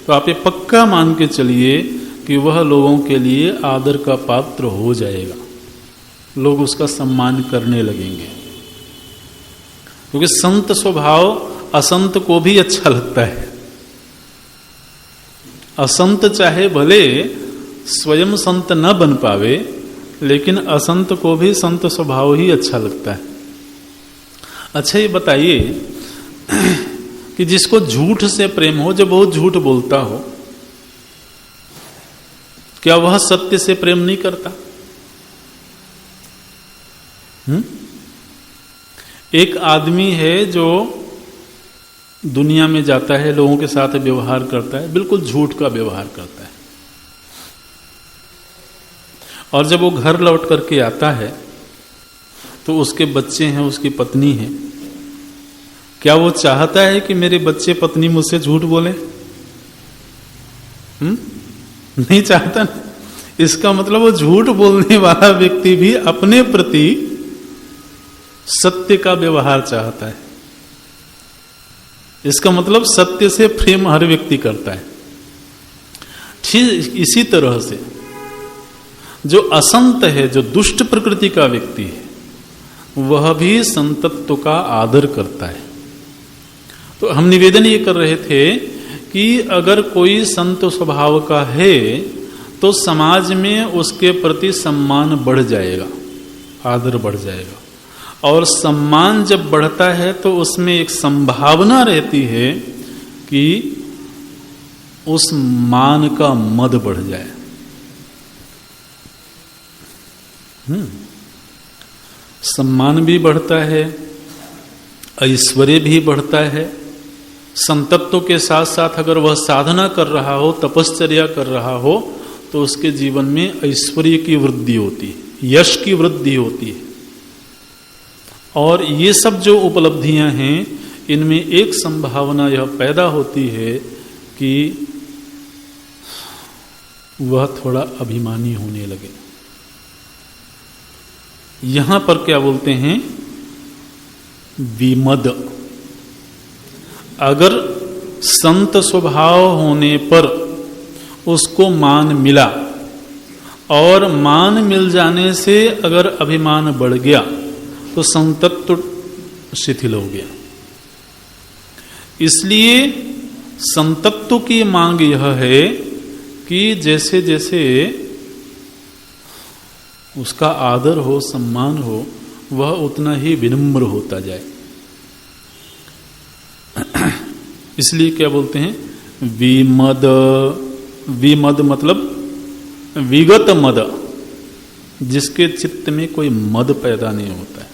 तो आप ये पक्का मान के चलिए कि वह लोगों के लिए आदर का पात्र हो जाएगा, लोग उसका सम्मान करने लगेंगे। क्योंकि संत स्वभाव असंत को भी अच्छा लगता है। असंत चाहे भले स्वयं संत न बन पावे, लेकिन असंत को भी संत स्वभाव ही अच्छा लगता है। अच्छा, ये बताइए कि जिसको झूठ से प्रेम हो, जो बहुत झूठ बोलता हो, क्या वह सत्य से प्रेम नहीं करता? एक आदमी है जो दुनिया में जाता है, लोगों के साथ व्यवहार करता है, बिल्कुल झूठ का व्यवहार करता है, और जब वो घर लौट करके आता है तो उसके बच्चे हैं, उसकी पत्नी है, क्या वो चाहता है कि मेरे बच्चे पत्नी मुझसे झूठ बोले? नहीं चाहता ना। इसका मतलब वो झूठ बोलने वाला व्यक्ति भी अपने प्रति सत्य का व्यवहार चाहता है। इसका मतलब सत्य से प्रेम हर व्यक्ति करता है। ठीक इसी तरह से जो असंत है, जो दुष्ट प्रकृति का व्यक्ति है, वह भी संतत्व का आदर करता है। तो हम निवेदन ये कर रहे थे कि अगर कोई संत स्वभाव का है, तो समाज में उसके प्रति सम्मान बढ़ जाएगा, आदर बढ़ जाएगा। और सम्मान जब बढ़ता है तो उसमें एक संभावना रहती है कि उस मान का मद बढ़ जाए। सम्मान भी बढ़ता है, ऐश्वर्य भी बढ़ता है। संतत्व के साथ साथ अगर वह साधना कर रहा हो, तपश्चर्या कर रहा हो, तो उसके जीवन में ऐश्वर्य की वृद्धि होती है, यश की वृद्धि होती है। और ये सब जो उपलब्धियां हैं, इनमें एक संभावना यह पैदा होती है कि वह थोड़ा अभिमानी होने लगे। यहां पर क्या बोलते हैं? विमद। अगर संत स्वभाव होने पर उसको मान मिला, और मान मिल जाने से अगर अभिमान बढ़ गया, तो संतत्व शिथिल हो गया। इसलिए संतत्व की मांग यह है कि जैसे जैसे उसका आदर हो, सम्मान हो, वह उतना ही विनम्र होता जाए। इसलिए क्या बोलते हैं? विमद। विमद मतलब विगत मद, जिसके चित्त में कोई मद पैदा नहीं होता है।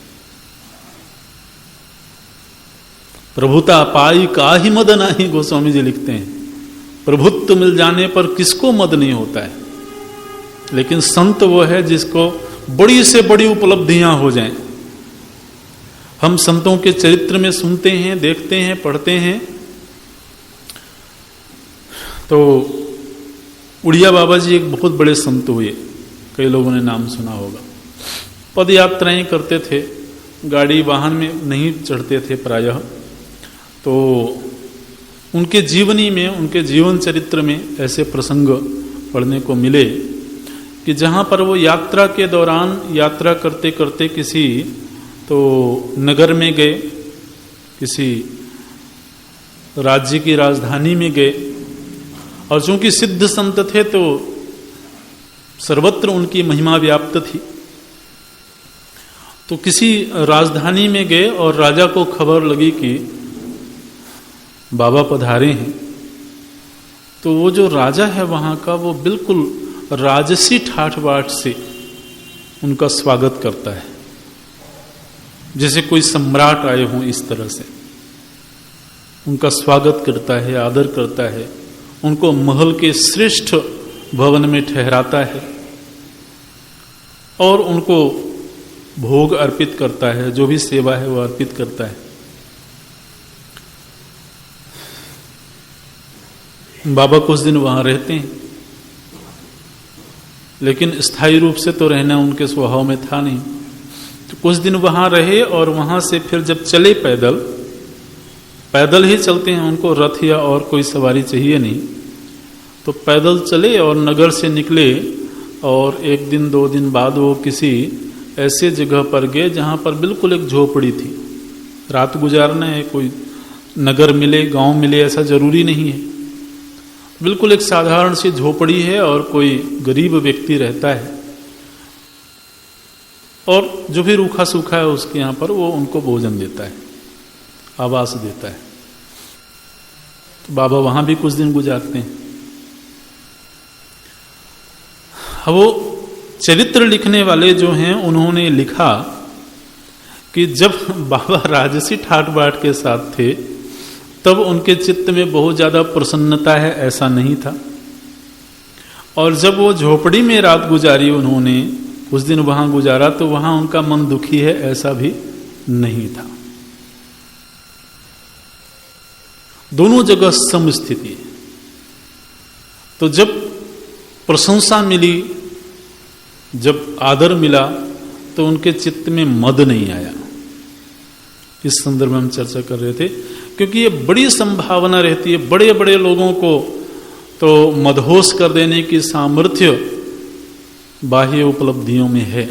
प्रभुता पाई काहि मद नाही, गोस्वामी जी लिखते हैं। प्रभुत्व मिल जाने पर किसको मद नहीं होता है। लेकिन संत वो है जिसको बड़ी से बड़ी उपलब्धियां हो जाएं। हम संतों के चरित्र में सुनते हैं, देखते हैं, पढ़ते हैं। तो उड़िया बाबा जी एक बहुत बड़े संत हुए, कई लोगों ने नाम सुना होगा। पद यात्राएं करते थे, गाड़ी वाहन में नहीं चढ़ते थे प्रायः। तो उनके जीवनी में, उनके जीवन चरित्र में ऐसे प्रसंग पढ़ने को मिले कि जहाँ पर वो यात्रा के दौरान यात्रा करते करते किसी तो नगर में गए, किसी राज्य की राजधानी में गए, और चूंकि सिद्ध संत थे तो सर्वत्र उनकी महिमा व्याप्त थी। तो किसी राजधानी में गए और राजा को खबर लगी कि बाबा पधारे हैं। तो वो जो राजा है वहाँ का, वो बिल्कुल राजसी ठाठ बाट से उनका स्वागत करता है, जैसे कोई सम्राट आए हों। इस तरह से उनका स्वागत करता है, आदर करता है, उनको महल के श्रेष्ठ भवन में ठहराता है और उनको भोग अर्पित करता है, जो भी सेवा है वो अर्पित करता है। बाबा कुछ दिन वहां रहते हैं, लेकिन स्थायी रूप से तो रहना उनके स्वभाव में था नहीं। तो कुछ दिन वहां रहे और वहां से फिर जब चले पैदल ही चलते हैं, उनको रथ या और कोई सवारी चाहिए नहीं। तो पैदल चले और नगर से निकले और एक दिन 2 दिन बाद वो किसी ऐसे जगह पर गए जहां पर बिल्कुल एक झोपड़ी थी। रात गुजारना है, कोई नगर मिले, गांव मिले, ऐसा जरूरी नहीं है। बिल्कुल एक साधारण सी झोपड़ी है और कोई गरीब व्यक्ति रहता है, और जो भी रूखा सूखा है उसके यहाँ पर वो उनको भोजन देता है, आवास देता है। तो बाबा वहां भी कुछ दिन गुजारते हैं। वो चरित्र लिखने वाले जो हैं उन्होंने लिखा कि जब बाबा राजसी ठाट बाट के साथ थे तब उनके चित्त में बहुत ज्यादा प्रसन्नता है, ऐसा नहीं था। और जब वो झोपड़ी में रात गुजारी, उन्होंने कुछ दिन वहां गुजारा, तो वहां उनका मन दुखी है, ऐसा भी नहीं था। दोनों जगह सम स्थिति। तो जब प्रशंसा मिली, जब आदर मिला, तो उनके चित्त में मद नहीं आया। इस संदर्भ में हम चर्चा कर रहे थे, क्योंकि ये बड़ी संभावना रहती है, बड़े बड़े लोगों को तो मदहोश कर देने की सामर्थ्य बाह्य उपलब्धियों में है।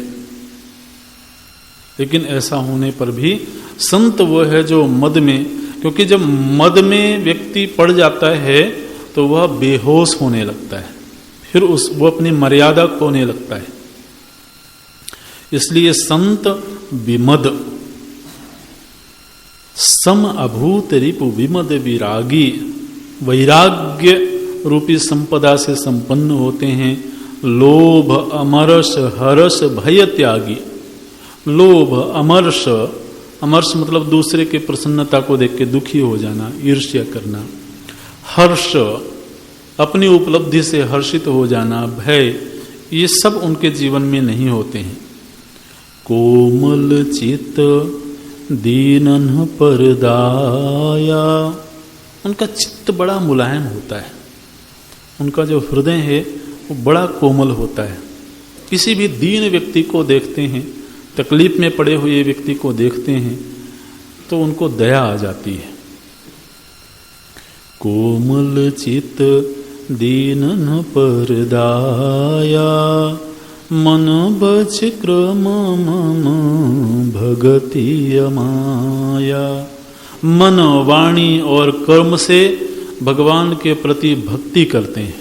लेकिन ऐसा होने पर भी संत वो है जो मद में, क्योंकि जब मद में व्यक्ति पड़ जाता है तो वह बेहोश होने लगता है, फिर वो अपनी मर्यादा खोने लगता है। इसलिए संत विमद, सम अभूत रिपु विमद विरागी, वैराग्य रूपी संपदा से संपन्न होते हैं। लोभ अमरस हरस भय त्यागी। लोभ अमरस, अमरस मतलब दूसरे के प्रसन्नता को देख के दुखी हो जाना, ईर्ष्या करना। हर्ष, अपनी उपलब्धि से हर्षित हो जाना। भय, ये सब उनके जीवन में नहीं होते हैं। कोमल चित दीनन परदाया, उनका चित्त बड़ा मुलायम होता है। उनका जो हृदय है वो बड़ा कोमल होता है। किसी भी दीन व्यक्ति को देखते हैं, तकलीफ में पड़े हुए व्यक्ति को देखते हैं तो उनको दया आ जाती है। कोमल चित दीनन परदाया, मन बच क्रम मम भगति अमाया। मन, वाणी और कर्म से भगवान के प्रति भक्ति करते हैं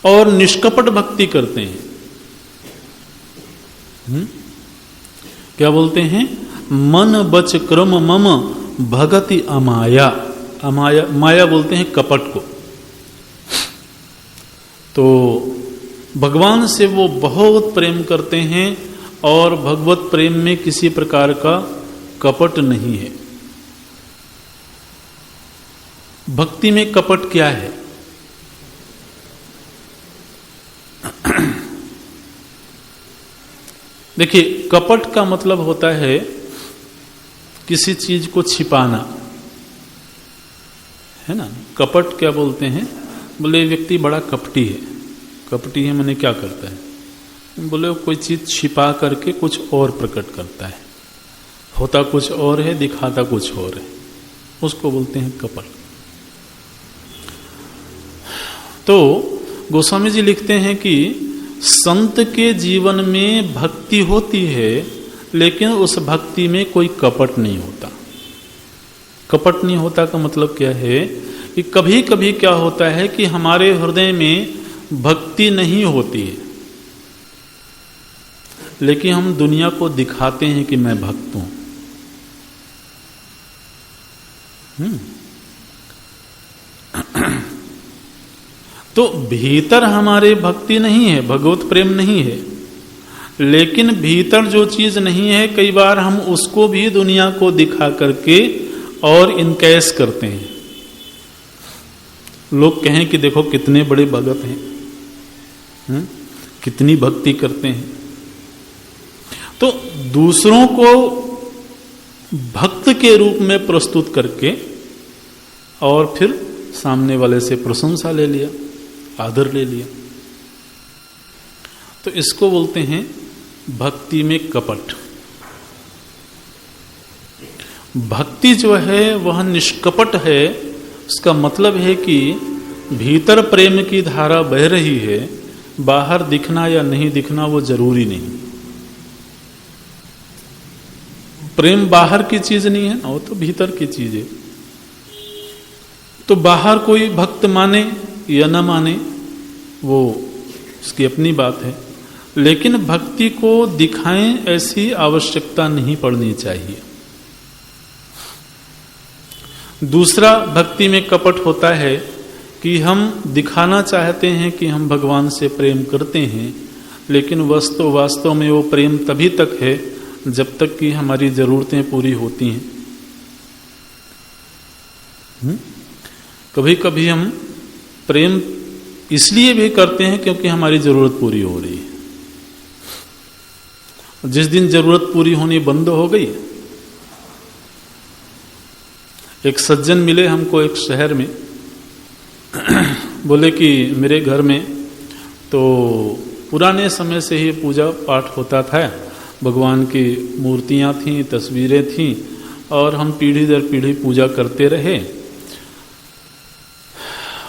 और निष्कपट भक्ति करते हैं। क्या बोलते हैं? मन बच क्रम मम भगति अमाया। अमाया, माया बोलते हैं कपट को। तो भगवान से वो बहुत प्रेम करते हैं और भगवत प्रेम में किसी प्रकार का कपट नहीं है। भक्ति में कपट क्या है? देखिए, कपट का मतलब होता है किसी चीज को छिपाना, है ना। कपट क्या बोलते हैं? बोले व्यक्ति बड़ा कपटी है। कपटी है माने क्या करता है? बोले वो कोई चीज छिपा करके कुछ और प्रकट करता है, होता कुछ और है, दिखाता कुछ और है, उसको बोलते हैं कपट। तो गोस्वामी जी लिखते हैं कि संत के जीवन में भक्ति होती है, लेकिन उस भक्ति में कोई कपट नहीं होता। कपट नहीं होता का मतलब क्या है कि कभी कभी क्या होता है कि हमारे हृदय में भक्ति नहीं होती है, लेकिन हम दुनिया को दिखाते हैं कि मैं भक्त हूं। तो भीतर हमारे भक्ति नहीं है, भगवत प्रेम नहीं है, लेकिन भीतर जो चीज नहीं है कई बार हम उसको भी दुनिया को दिखा करके और इनकैश करते हैं। लोग कहें कि देखो कितने बड़े भगत हैं, कितनी भक्ति करते हैं। तो दूसरों को भक्त के रूप में प्रस्तुत करके और फिर सामने वाले से प्रशंसा ले लिया, आदर ले लिया। तो इसको बोलते हैं भक्ति में कपट। भक्ति जो है वह निष्कपट है। उसका मतलब है कि भीतर प्रेम की धारा बह रही है, बाहर दिखना या नहीं दिखना वो जरूरी नहीं। प्रेम बाहर की चीज नहीं है, वो तो भीतर की चीज है। तो बाहर कोई भक्त माने या न माने वो उसकी अपनी बात है, लेकिन भक्ति को दिखाएं ऐसी आवश्यकता नहीं पड़नी चाहिए। दूसरा भक्ति में कपट होता है कि हम दिखाना चाहते हैं कि हम भगवान से प्रेम करते हैं, लेकिन वास्तव में वो प्रेम तभी तक है जब तक कि हमारी जरूरतें पूरी होती हैं। कभी कभी हम प्रेम इसलिए भी करते हैं क्योंकि हमारी जरूरत पूरी हो रही है। जिस दिन जरूरत पूरी होनी बंद हो गई, एक सज्जन मिले हमको एक शहर में, बोले कि मेरे घर में तो पुराने समय से ही पूजा पाठ होता था, भगवान की मूर्तियां थीं, तस्वीरें थीं, और हम पीढ़ी दर पीढ़ी पूजा करते रहे।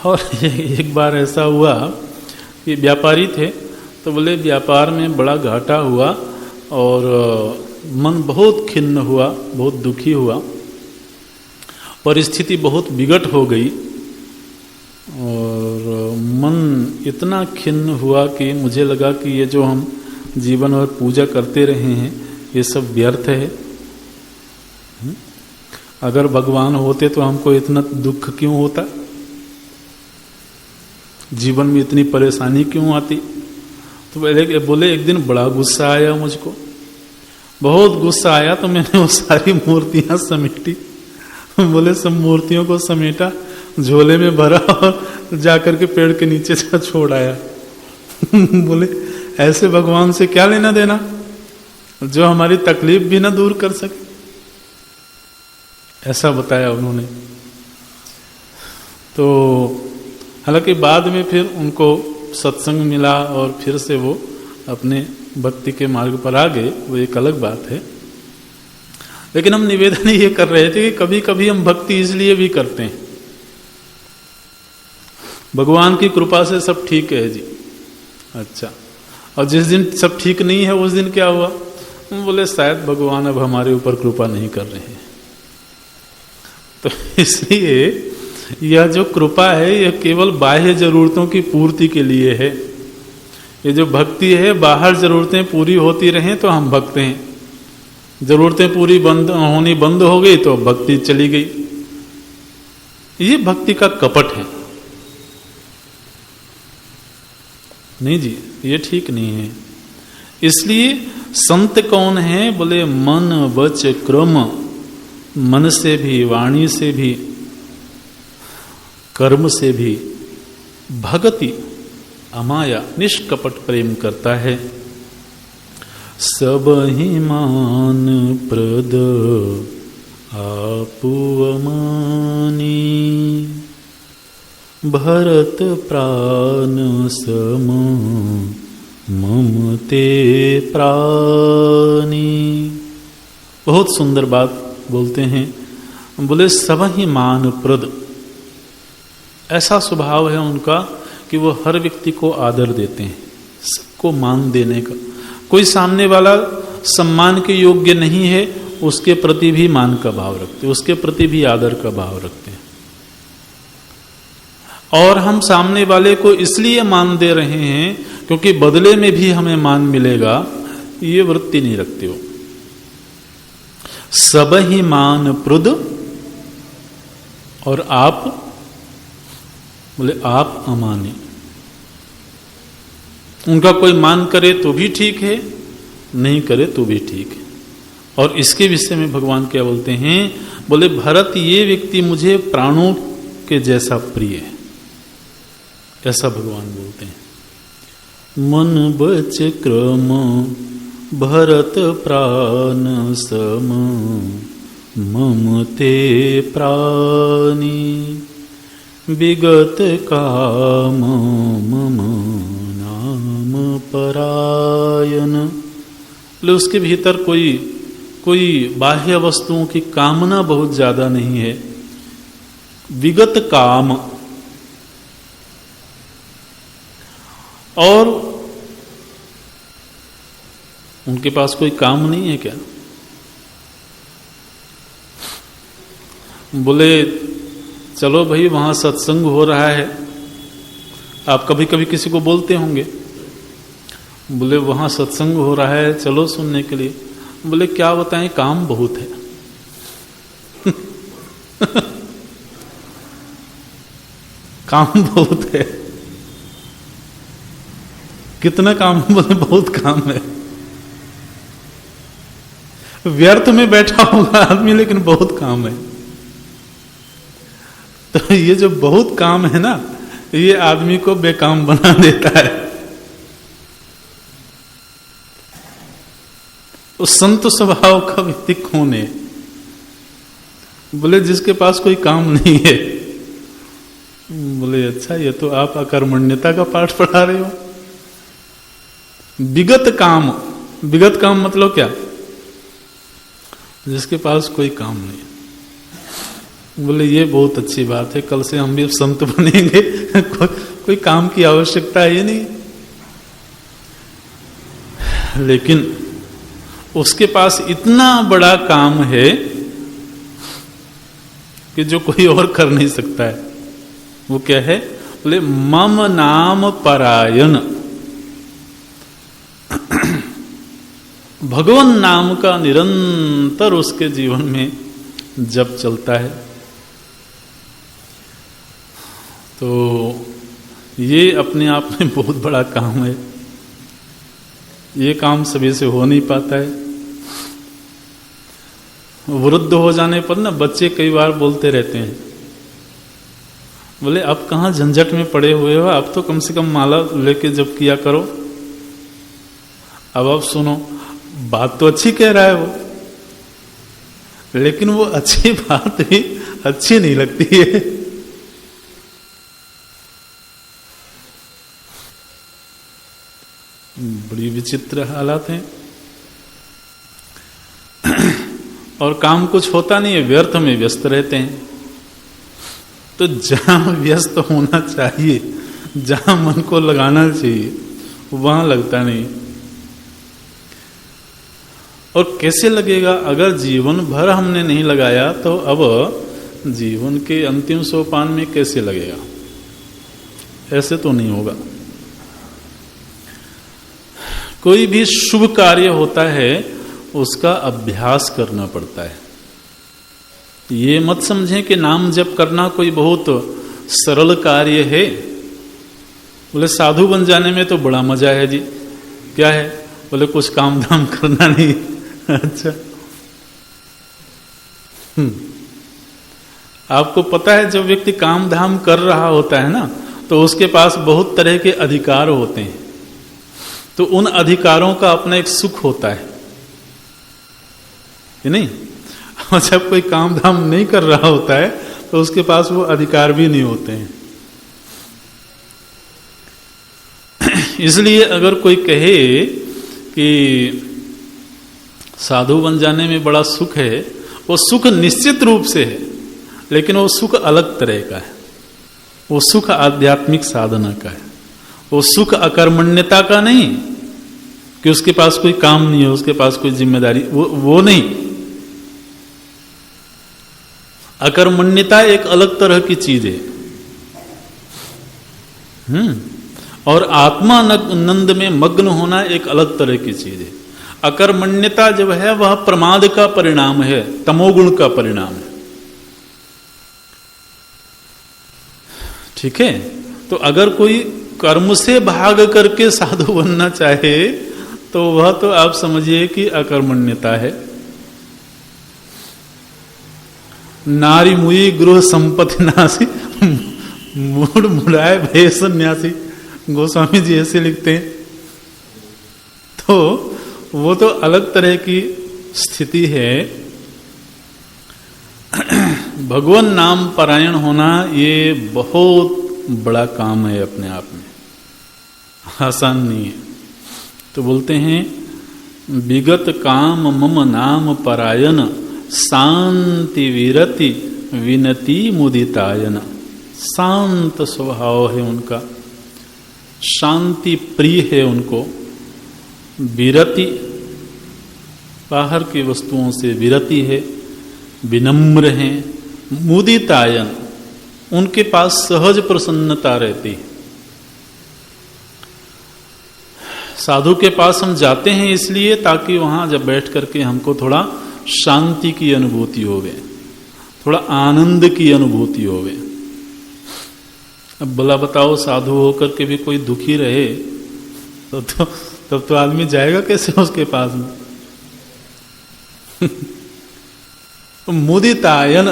और एक बार ऐसा हुआ कि व्यापारी थे, तो बोले व्यापार में बड़ा घाटा हुआ और मन बहुत खिन्न हुआ, बहुत दुखी हुआ, परिस्थिति बहुत विकट हो गई और मन इतना खिन्न हुआ कि मुझे लगा कि ये जो हम जीवन भर पूजा करते रहे हैं ये सब व्यर्थ है। अगर भगवान होते तो हमको इतना दुख क्यों होता, जीवन में इतनी परेशानी क्यों आती। तो बोले एक दिन बड़ा गुस्सा आया मुझको, बहुत गुस्सा आया, तो मैंने वो सारी मूर्तियां समेटी। बोले सब मूर्तियों को समेटा, झोले में भरा और जाकर के पेड़ के नीचे से छोड़ आया। बोले ऐसे भगवान से क्या लेना देना जो हमारी तकलीफ भी ना दूर कर सके, ऐसा बताया उन्होंने। तो हालांकि बाद में फिर उनको सत्संग मिला और फिर से वो अपने भक्ति के मार्ग पर आ गए, वो एक अलग बात है। लेकिन हम निवेदन ये कर रहे थे कि कभी कभी हम भक्ति इसलिए भी करते हैं, भगवान की कृपा से सब ठीक है जी, अच्छा, और जिस दिन सब ठीक नहीं है उस दिन क्या हुआ, बोले शायद भगवान अब हमारे ऊपर कृपा नहीं कर रहे हैं। तो इसलिए यह जो कृपा है यह केवल बाह्य जरूरतों की पूर्ति के लिए है। ये जो भक्ति है बाहर जरूरतें पूरी होती रहें तो हम भक्त हैं, जरूरतें पूरी होनी बंद हो गई तो भक्ति चली गई। ये भक्ति का कपट है। नहीं जी, ये ठीक नहीं है। इसलिए संत कौन है, बोले मन वच क्रम, मन से भी वाणी से भी कर्म से भी भगति अमाया निष्कपट प्रेम करता है। सब ही मान प्रद आपु अमानी, भरत प्राण सम ममते प्राणी। बहुत सुंदर बात बोलते हैं। बोले सब ही मान प्रद, ऐसा स्वभाव है उनका कि वो हर व्यक्ति को आदर देते हैं, सबको मान देने का। कोई सामने वाला सम्मान के योग्य नहीं है, उसके प्रति भी मान का भाव रखते हैं, उसके प्रति भी आदर का भाव रखते हैं। और हम सामने वाले को इसलिए मान दे रहे हैं क्योंकि बदले में भी हमें मान मिलेगा, ये वृत्ति नहीं रखते हो। सब ही मान प्रद, और आप बोले आप अमानी। उनका कोई मान करे तो भी ठीक है, नहीं करे तो भी ठीक है। और इसके विषय में भगवान क्या बोलते हैं? बोले भरत ये व्यक्ति मुझे प्राणों के जैसा प्रिय है, ऐसा भगवान बोलते हैं। मन बच क्रम भरत प्राण सम ममते प्राणी, विगत काम मम नाम परायण। उसके भीतर कोई बाह्य वस्तुओं की कामना बहुत ज्यादा नहीं है। विगत काम, और उनके पास कोई काम नहीं है क्या? बोले चलो भाई वहां सत्संग हो रहा है, आप कभी कभी किसी को बोलते होंगे, बोले वहां सत्संग हो रहा है चलो सुनने के लिए। बोले क्या बताएं, काम बहुत है। काम बहुत है। कितना काम? बोले बहुत काम है। व्यर्थ में बैठा होगा आदमी, लेकिन बहुत काम है। तो ये जो बहुत काम है ना, ये आदमी को बेकाम बना देता है। उस संत स्वभाव का व्यक्ति कौन है? बोले जिसके पास कोई काम नहीं है। बोले अच्छा, ये तो आप अकर्मण्यता का पाठ पढ़ा रहे हो। विगत काम, विगत काम मतलब क्या? जिसके पास कोई काम नहीं। बोले ये बहुत अच्छी बात है, कल से हम भी संत बनेंगे। कोई काम की आवश्यकता है नहीं, लेकिन उसके पास इतना बड़ा काम है कि जो कोई और कर नहीं सकता है। वो क्या है? बोले मम नाम परायण। भगवान नाम का निरंतर उसके जीवन में जप चलता है। तो ये अपने आप में बहुत बड़ा काम है। ये काम सभी से हो नहीं पाता है। वृद्ध हो जाने पर ना बच्चे कई बार बोलते रहते हैं, बोले अब कहाँ झंझट में पड़े हुए हो, अब तो कम से कम माला लेके जप किया करो। अब आप सुनो, बात तो अच्छी कह रहा है वो, लेकिन वो अच्छी बात भी अच्छी नहीं लगती है। बड़ी विचित्र हालात हैं। और काम कुछ होता नहीं है, व्यर्थ में व्यस्त रहते हैं। तो जहां व्यस्त होना चाहिए, जहां मन को लगाना चाहिए, वहां लगता नहीं। और कैसे लगेगा? अगर जीवन भर हमने नहीं लगाया तो अब जीवन के अंतिम सोपान में कैसे लगेगा? ऐसे तो नहीं होगा। कोई भी शुभ कार्य होता है उसका अभ्यास करना पड़ता है। ये मत समझें कि नाम जप करना कोई बहुत सरल कार्य है। बोले साधु बन जाने में तो बड़ा मजा है जी। क्या है? बोले कुछ काम धाम करना नहीं। अच्छा, आपको पता है जब व्यक्ति काम धाम कर रहा होता है ना, तो उसके पास बहुत तरह के अधिकार होते हैं, तो उन अधिकारों का अपना एक सुख होता है कि नहीं। और जब कोई काम धाम नहीं कर रहा होता है तो उसके पास वो अधिकार भी नहीं होते हैं। इसलिए अगर कोई कहे कि साधु बन जाने में बड़ा सुख है, वो सुख निश्चित रूप से है, लेकिन वो सुख अलग तरह का है। वो सुख आध्यात्मिक साधना का है। वो सुख अकर्मण्यता का नहीं कि उसके पास कोई काम नहीं है, उसके पास कोई जिम्मेदारी, वो नहीं। अकर्मण्यता एक अलग तरह की चीज है। और आत्मानंद में मग्न होना एक अलग तरह की चीज है। अकर्मण्यता जब है वह प्रमाद का परिणाम है, तमोगुण का परिणाम है। ठीक है, तो अगर कोई कर्म से भाग करके साधु बनना चाहे तो वह तो आप समझिए कि अकर्मण्यता है। नारी मुई गृह संपत्ति नासी मूड मुड़ाए भय सन्यासी, गोस्वामी जी ऐसे लिखते हैं। तो वो तो अलग तरह की स्थिति है। भगवान नाम परायण होना ये बहुत बड़ा काम है, अपने आप में आसान नहीं है। तो बोलते हैं विगत काम मम नाम परायण शांति विरति विनति मुदितायन। शांत स्वभाव है उनका, शांति प्रिय है उनको, विरति बाहर की वस्तुओं से विरति है, विनम्र हैं, मुदितायन उनके पास सहज प्रसन्नता रहती है। साधु के पास हम जाते हैं इसलिए ताकि वहां जब बैठ करके हमको थोड़ा शांति की अनुभूति होवे, थोड़ा आनंद की अनुभूति होवे। अब भला बताओ साधु होकर के भी कोई दुखी रहे तब तो आदमी जाएगा कैसे उसके पास में। मुदितायन,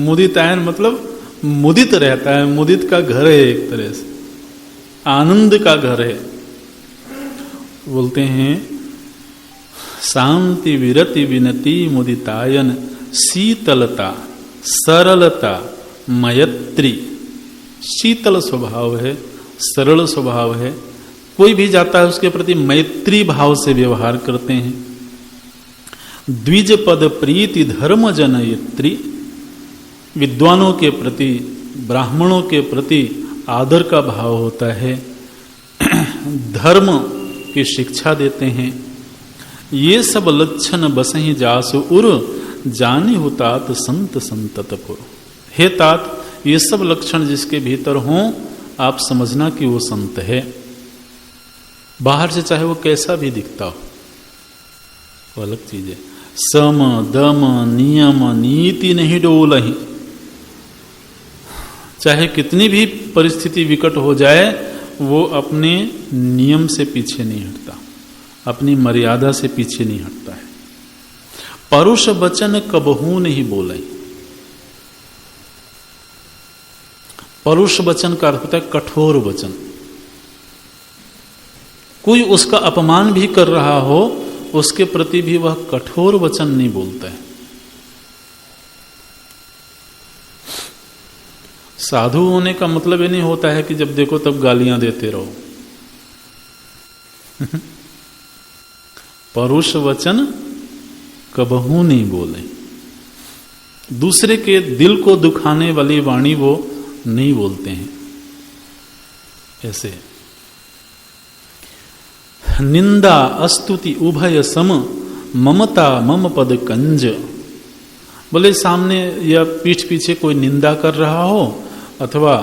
मुदितायन मतलब मुदित रहता है, मुदित का घर है, एक तरह से आनंद का घर है। बोलते हैं शांति विरति विनति मुदितायन, शीतलता सरलता मैत्री। शीतल स्वभाव है, सरल स्वभाव है, कोई भी जाता है उसके प्रति मैत्री भाव से व्यवहार करते हैं। द्विज पद प्रीति धर्म जनयत्री, विद्वानों के प्रति ब्राह्मणों के प्रति आदर का भाव होता है, धर्म की शिक्षा देते हैं। ये सब लक्षण बसहि जासु उर जानी हो तात संत संततपुर। हे तात, ये सब लक्षण जिसके भीतर हों आप समझना कि वो संत है। बाहर से चाहे वो कैसा भी दिखता हो, वो अलग चीज है। सम दम नियम नीति नहीं डोलहि, चाहे कितनी भी परिस्थिति विकट हो जाए वो अपने नियम से पीछे नहीं हटता, अपनी मर्यादा से पीछे नहीं हटता है। परुष वचन कबहू नहीं बोले। परुष वचन का अर्थ होता है कठोर वचन। कोई उसका अपमान भी कर रहा हो उसके प्रति भी वह कठोर वचन नहीं बोलता है। साधु होने का मतलब ये नहीं होता है कि जब देखो तब गालियां देते रहो। परुष वचन कबहू नहीं बोले, दूसरे के दिल को दुखाने वाली वाणी वो नहीं बोलते हैं। ऐसे निंदा अस्तुति उभय सम ममता मम पद कंज। बोले सामने या पीठ पीछे कोई निंदा कर रहा हो अथवा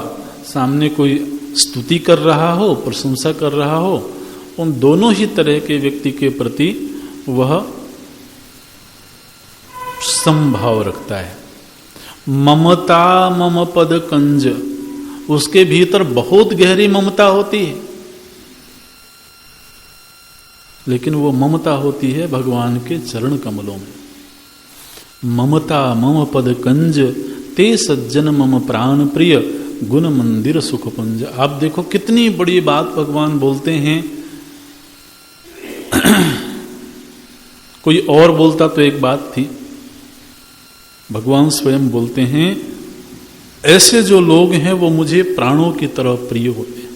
सामने कोई स्तुति कर रहा हो, प्रशंसा कर रहा हो, उन दोनों ही तरह के व्यक्ति के प्रति वह समभाव रखता है। ममता मम पद कंज, उसके भीतर बहुत गहरी ममता होती है, लेकिन वो ममता होती है भगवान के चरण कमलों में। ममता मम पद कंज ते सज्जन मम प्राण प्रिय गुण मंदिर सुखपुंज। आप देखो कितनी बड़ी बात भगवान बोलते हैं। कोई और बोलता तो एक बात थी, भगवान स्वयं बोलते हैं ऐसे जो लोग हैं वो मुझे प्राणों की तरह प्रिय होते हैं,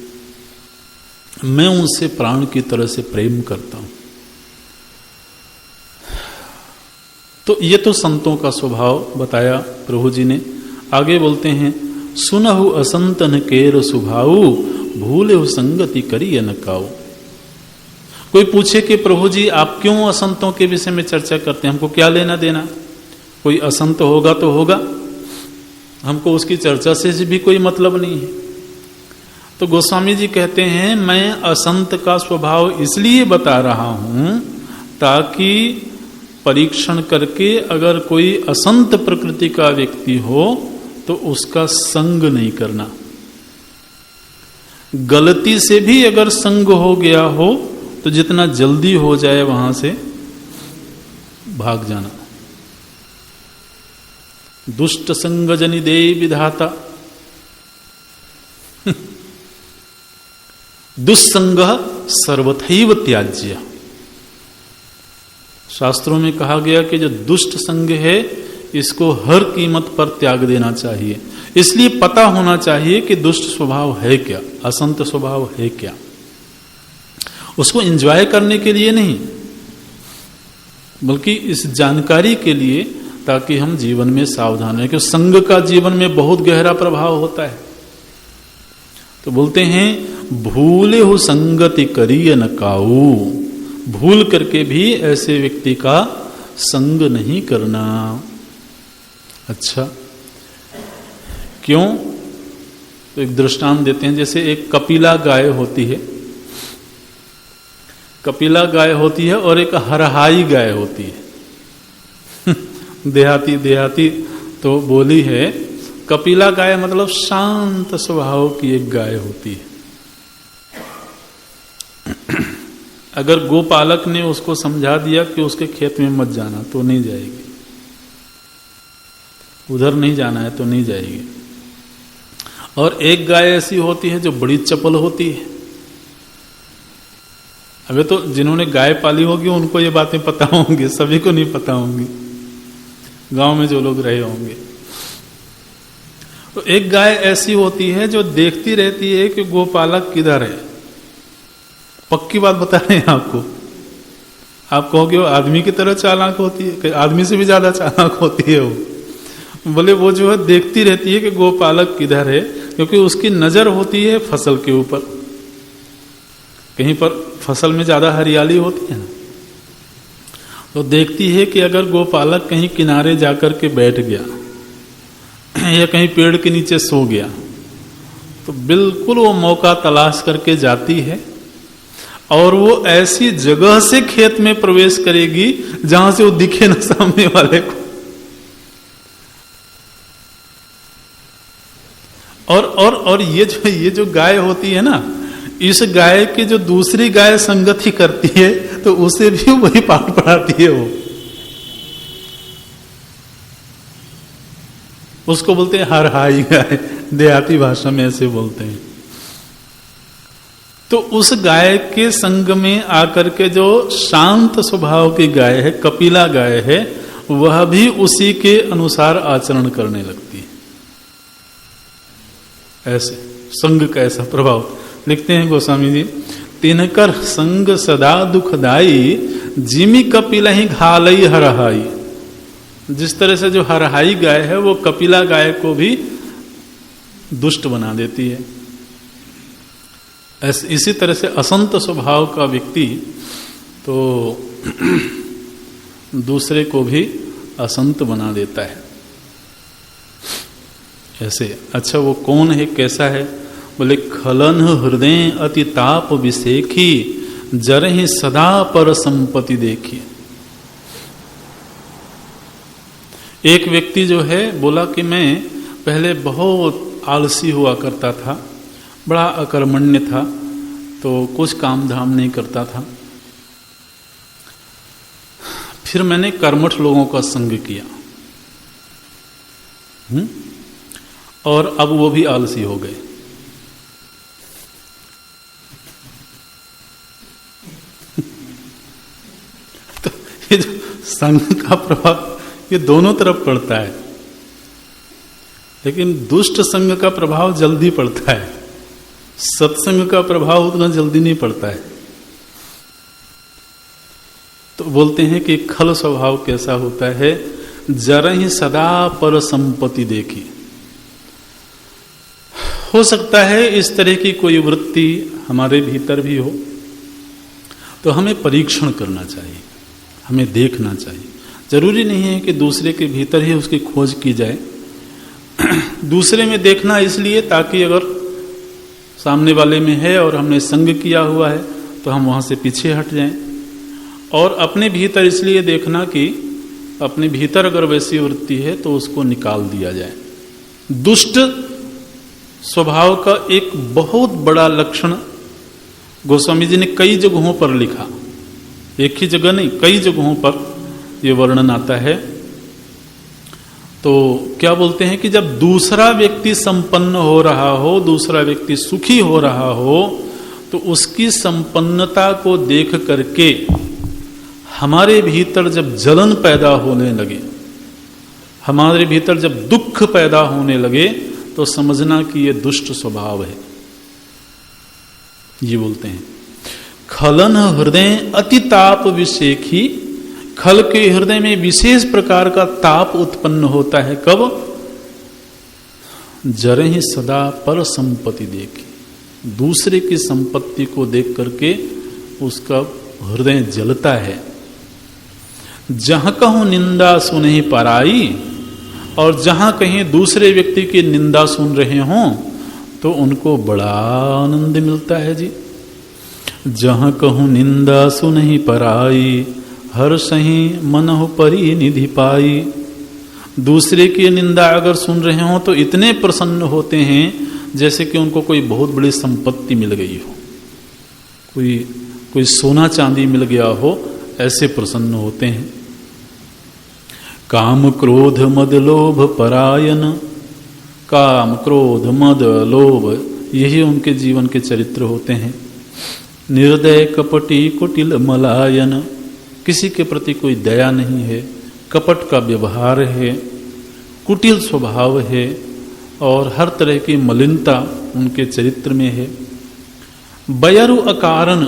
मैं उनसे प्राण की तरह से प्रेम करता हूं। तो ये तो संतों का स्वभाव बताया प्रभु जी ने। आगे बोलते हैं सुनहु असंतन केर सुभाऊ भूले संगति करिय न काऊ। कोई पूछे कि प्रभु जी आप क्यों असंतों के विषय में चर्चा करते हैं, हमको क्या लेना देना, कोई असंत होगा तो होगा, हमको उसकी चर्चा से भी कोई मतलब नहीं है। तो गोस्वामी जी कहते हैं मैं असंत का स्वभाव इसलिए बता रहा हूं ताकि परीक्षण करके अगर कोई असंत प्रकृति का व्यक्ति हो तो उसका संग नहीं करना। गलती से भी अगर संग हो गया हो तो जितना जल्दी हो जाए वहां से भाग जाना। दुष्ट संग जनि दे विधाता दुस्संग सर्वथैव त्याज्य। शास्त्रों में कहा गया कि जो दुष्ट संग है इसको हर कीमत पर त्याग देना चाहिए। इसलिए पता होना चाहिए कि दुष्ट स्वभाव है क्या, असंत स्वभाव है क्या। उसको एंजॉय करने के लिए नहीं बल्कि इस जानकारी के लिए, ताकि हम जीवन में सावधान रहें, क्योंकि संग का जीवन में बहुत गहरा प्रभाव होता है। तो बोलते हैं भूले हो संगति करिय न काऊ, भूल करके भी ऐसे व्यक्ति का संग नहीं करना। अच्छा क्यों? तो एक दृष्टांत देते हैं। जैसे एक कपिला गाय होती है, कपिला गाय होती है और एक हरहाई गाय होती है। देहाती तो बोली है कपिला गाय मतलब शांत स्वभाव की एक गाय होती है। अगर गोपालक ने उसको समझा दिया कि उसके खेत में मत जाना तो नहीं जाएगी, उधर नहीं जाना है तो नहीं जाएगी। और एक गाय ऐसी होती है जो बड़ी चपल होती है। अबे तो जिन्होंने गाय पाली होगी उनको ये बातें पता होंगी, सभी को नहीं पता होंगी, गांव में जो लोग रहे होंगे। तो एक गाय ऐसी होती है जो देखती रहती है कि गोपालक किधर है। पक्की बात बता रहे हैं आपको। आप कहोगे वो आदमी की तरह चालाक होती है, आदमी से भी ज्यादा चालाक होती है वो। बोले वो जो है देखती रहती है कि गोपालक किधर है, क्योंकि उसकी नजर होती है फसल के ऊपर। कहीं पर फसल में ज्यादा हरियाली होती है ना, तो देखती है कि अगर गोपालक कहीं किनारे जाकर के बैठ गया या कहीं पेड़ के नीचे सो गया तो बिल्कुल वो मौका तलाश करके जाती है और वो ऐसी जगह से खेत में प्रवेश करेगी जहां से वो दिखे ना सामने वाले को। और ये जो गाय होती है ना, इस गाय की जो दूसरी गाय संगति करती है तो उसे भी वही पाठ पढ़ाती है। वो उसको बोलते हैं हरहाई गाय, देहाती भाषा में ऐसे बोलते हैं। तो उस गाय के संग में आकर के जो शांत स्वभाव की गाय है, कपिला गाय है, वह भी उसी के अनुसार आचरण करने लगती है। ऐसे संग का ऐसा प्रभाव। लिखते हैं गोस्वामी जी, तिनकर संग सदा दुखदाई जिमी कपिला ही घालई हरहाई। जिस तरह से जो हरहाई गाय है वो कपिला गाय को भी दुष्ट बना देती है, इसी तरह से असंत स्वभाव का व्यक्ति तो दूसरे को भी असंत बना देता है। ऐसे अच्छा वो कौन है, कैसा है? बोले खलन हृदय अति ताप विसेखी जरहि सदा पर संपत्ति देखी। एक व्यक्ति जो है बोला कि मैं पहले बहुत आलसी हुआ करता था, बड़ा अकर्मण्य था, तो कुछ काम धाम नहीं करता था। फिर मैंने कर्मठ लोगों का संग किया। और अब वो भी आलसी हो गए। तो ये जो संग का प्रभाव ये दोनों तरफ पड़ता है, लेकिन दुष्ट संग का प्रभाव जल्दी पड़ता है, सत्संग का प्रभाव उतना जल्दी नहीं पड़ता है। तो बोलते हैं कि खल स्वभाव कैसा होता है, जरहि सदा पर संपत्ति देखी। हो सकता है इस तरह की कोई वृत्ति हमारे भीतर भी हो, तो हमें परीक्षण करना चाहिए, हमें देखना चाहिए। जरूरी नहीं है कि दूसरे के भीतर ही उसकी खोज की जाए। दूसरे में देखना इसलिए ताकि अगर सामने वाले में है और हमने संग किया हुआ है तो हम वहां से पीछे हट जाएं, और अपने भीतर इसलिए देखना कि अपने भीतर अगर वैसी वृत्ति है तो उसको निकाल दिया जाए। दुष्ट स्वभाव का एक बहुत बड़ा लक्षण गोस्वामी जी ने कई जगहों पर लिखा, एक ही जगह नहीं, कई जगहों पर यह वर्णन आता है। तो क्या बोलते हैं कि जब दूसरा व्यक्ति संपन्न हो रहा हो, दूसरा व्यक्ति सुखी हो रहा हो, तो उसकी संपन्नता को देख करके हमारे भीतर जब जलन पैदा होने लगे, हमारे भीतर जब दुख पैदा होने लगे, तो समझना कि यह दुष्ट स्वभाव है। ये बोलते हैं खलन हृदय अति ताप विषेखी। खल के हृदय में विशेष प्रकार का ताप उत्पन्न होता है। कब? जरहि सदा पर संपत्ति देखी, दूसरे की संपत्ति को देख करके उसका हृदय जलता है। जहां कहूं निंदा सुनहि पराई, और जहां कहीं दूसरे व्यक्ति की निंदा सुन रहे हों तो उनको बड़ा आनंद मिलता है जी। जहां कहूं निंदा सुनहि पराई, हर्षहि मनहु परि निधि पाई। दूसरे की निंदा अगर सुन रहे हो तो इतने प्रसन्न होते हैं जैसे कि उनको कोई बहुत बड़ी संपत्ति मिल गई हो, कोई सोना चांदी मिल गया हो, ऐसे प्रसन्न होते हैं। काम क्रोध मद लोभ परायण, काम क्रोध मद लोभ, यही उनके जीवन के चरित्र होते हैं। निर्दय कपटी कुटिल मलायन, किसी के प्रति कोई दया नहीं है, कपट का व्यवहार है, कुटिल स्वभाव है, और हर तरह की मलिनता उनके चरित्र में है। बयरु अकारण,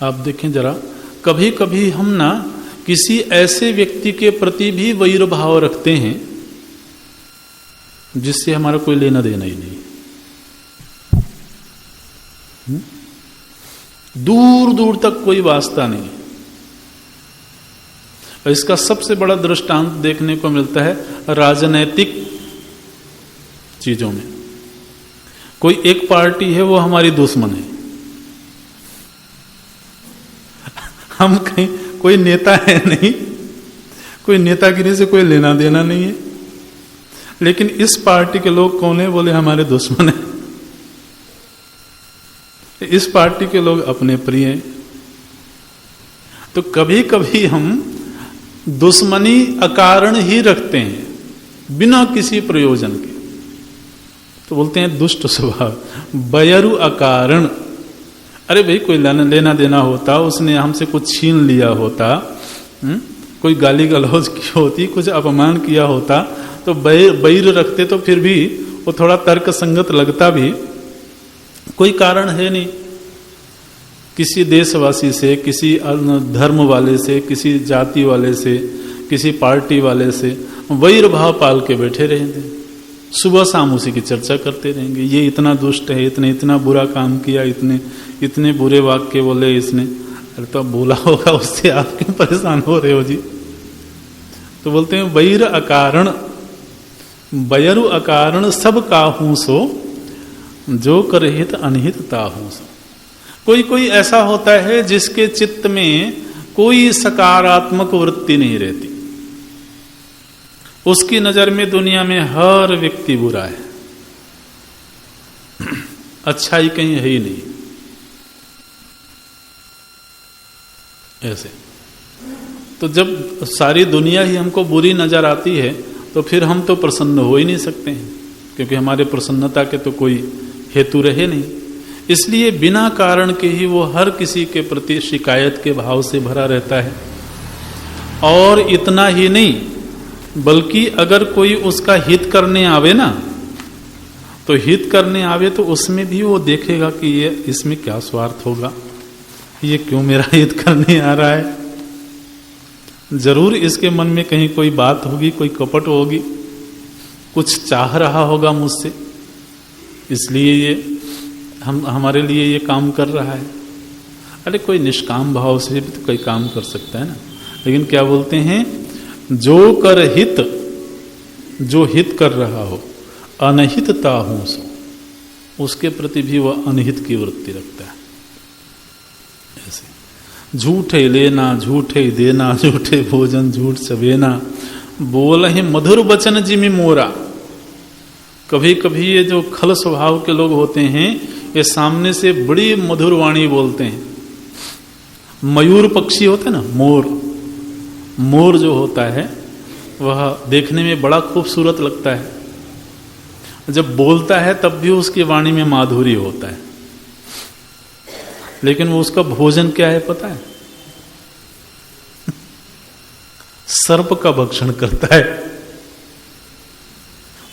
आप देखें जरा, कभी कभी हम ना किसी ऐसे व्यक्ति के प्रति भी वैर भाव रखते हैं जिससे हमारा कोई लेना देना ही नहीं, दूर दूर तक कोई वास्ता नहीं। और इसका सबसे बड़ा दृष्टांत देखने को मिलता है राजनैतिक चीजों में। कोई एक पार्टी है वो हमारी दुश्मन है, हम कहीं कोई नेता है नहीं, कोई नेतागिरी से कोई लेना देना नहीं है, लेकिन इस पार्टी के लोग कौन है? बोले हमारे दुश्मन है। इस पार्टी के लोग अपने प्रिय हैं। तो कभी कभी हम दुश्मनी अकारण ही रखते हैं, बिना किसी प्रयोजन के। तो बोलते हैं दुष्ट स्वभाव। बयरु अकारण, अरे भाई कोई लेना देना होता, उसने हमसे कुछ छीन लिया होता, कोई गाली गलौज की होती, कुछ अपमान किया होता, तो बैर रखते तो फिर भी वो थोड़ा तर्क संगत लगता भी। कोई कारण है नहीं, किसी देशवासी से, किसी धर्म वाले से, किसी जाति वाले से, किसी पार्टी वाले से वैर भाव पाल के बैठे रहेंगे, सुबह शाम उसी की चर्चा करते रहेंगे। ये इतना दुष्ट है, इतना बुरा काम किया, इतने बुरे वाक्य बोले इसने। अरे तो बोला होगा उससे, आप क्यों परेशान हो रहे हो जी? तो बोलते हैं वैर अकारण, बयरु अकारण सब काहू सो, जो करहित अनहित ताहू सो। कोई ऐसा होता है जिसके चित्त में कोई सकारात्मक वृत्ति नहीं रहती, उसकी नजर में दुनिया में हर व्यक्ति बुरा है, अच्छाई कहीं है ही नहीं। ऐसे तो जब सारी दुनिया ही हमको बुरी नजर आती है तो फिर हम तो प्रसन्न हो ही नहीं सकते हैं, क्योंकि हमारे प्रसन्नता के तो कोई हेतु रहे नहीं। इसलिए बिना कारण के ही वो हर किसी के प्रति शिकायत के भाव से भरा रहता है। और इतना ही नहीं, बल्कि अगर कोई उसका हित करने आवे ना, तो हित करने आवे तो उसमें भी वो देखेगा कि ये इसमें क्या स्वार्थ होगा, ये क्यों मेरा हित करने आ रहा है। जरूर इसके मन में कहीं कोई बात होगी, कोई कपट होगी, कुछ चाह रहा होगा मुझसे, इसलिए ये हमारे लिए ये काम कर रहा है। अरे कोई निष्काम भाव से भी तो कोई काम कर सकता है ना। लेकिन क्या बोलते हैं, जो कर हित, जो हित कर रहा हो, अनहितता हो सो, उसके प्रति भी वह अनहित की वृत्ति रखता है। ऐसे झूठे लेना, झूठे देना, झूठे भोजन, झूठ चबेना, बोल ही मधुर वचन जिमि मोरा। कभी कभी ये जो खल स्वभाव के लोग होते हैं, ये सामने से बड़ी मधुर वाणी बोलते हैं। मयूर पक्षी होता है ना, मोर जो होता है वह देखने में बड़ा खूबसूरत लगता है। जब बोलता है तब भी उसकी वाणी में माधुर्य होता है, लेकिन वो उसका भोजन क्या है पता है? सर्प का भक्षण करता है।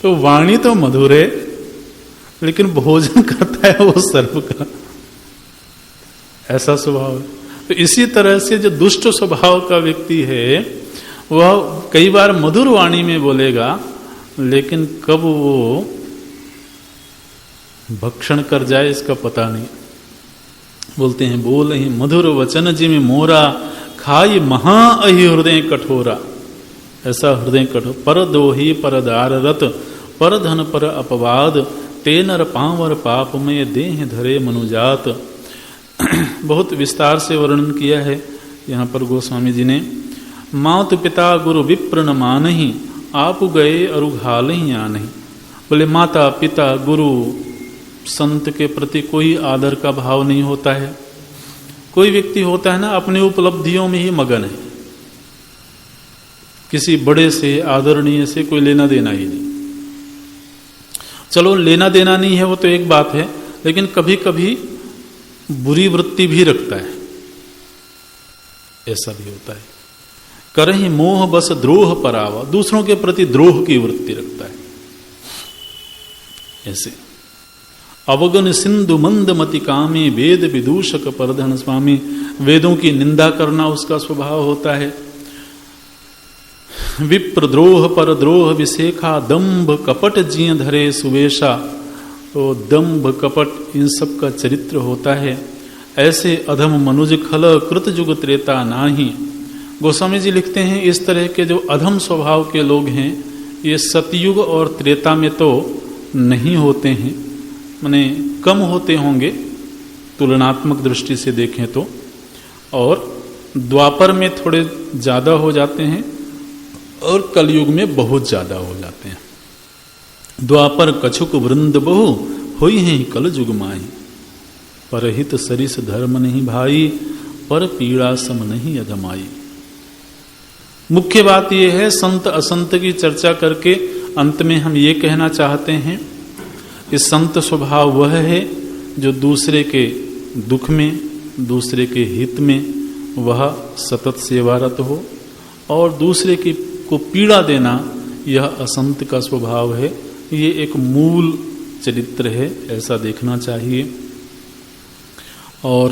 तो वाणी तो मधुर है, लेकिन भोजन करता है वो सर्प का। ऐसा स्वभाव है। तो इसी तरह से जो दुष्ट स्वभाव का व्यक्ति है, वह कई बार मधुर वाणी में बोलेगा, लेकिन कब वो भक्षण कर जाए इसका पता नहीं। बोलते हैं, बोल ही मधुर वचन जिमि मोरा, खाई महा अहि हृदय कठोरा। ऐसा हृदय कठोर, पर दोही पर दार रत, पर धन पर अपवाद, ते नर पांवर पाप में देह धरे मनुजात। बहुत विस्तार से वर्णन किया है यहाँ पर गोस्वामी जी ने। मात पिता गुरु विप्र न मानहि, आप गए अरुघाल ही आनहि। बोले माता पिता गुरु संत के प्रति कोई आदर का भाव नहीं होता है। कोई व्यक्ति होता है ना, अपनी उपलब्धियों में ही मगन है, किसी बड़े से आदरणीय से कोई लेना देना ही नहीं। चलो लेना देना नहीं है वो तो एक बात है, लेकिन कभी कभी बुरी वृत्ति भी रखता है। ऐसा भी होता है। करहि मोह बस द्रोह परावा, दूसरों के प्रति द्रोह की वृत्ति रखता है। ऐसे अवगन सिंधु मंद मति कामे, वेद विदूषक परधन स्वामी। वेदों की निंदा करना उसका स्वभाव होता है। विप्र द्रोह पर द्रोह विशेखा, दंभ कपट जिय धरे सुवेशा। तो दंभ कपट इन सब का चरित्र होता है। ऐसे अधम मनुज खल कृत जुग त्रेता नाही। गोस्वामी जी लिखते हैं, इस तरह के जो अधम स्वभाव के लोग हैं, ये सतयुग और त्रेता में तो नहीं होते हैं, माने कम होते होंगे तुलनात्मक दृष्टि से देखें तो, और द्वापर में थोड़े ज्यादा हो जाते हैं और कलयुग में बहुत ज्यादा हो जाते हैं। द्वापर कछुक वृंद बहु, होई हैं कल जुग माही। परहित सरिस धर्म नहीं भाई, पर पीड़ा सम नहीं अधमाई। मुख्य बात यह है, संत असंत की चर्चा करके अंत में हम ये कहना चाहते हैं, कि संत स्वभाव वह है जो दूसरे के दुख में, दूसरे के हित में वह सतत सेवारत हो, और दूसरे की को पीड़ा देना यह असंत का स्वभाव है। ये एक मूल चरित्र है, ऐसा देखना चाहिए। और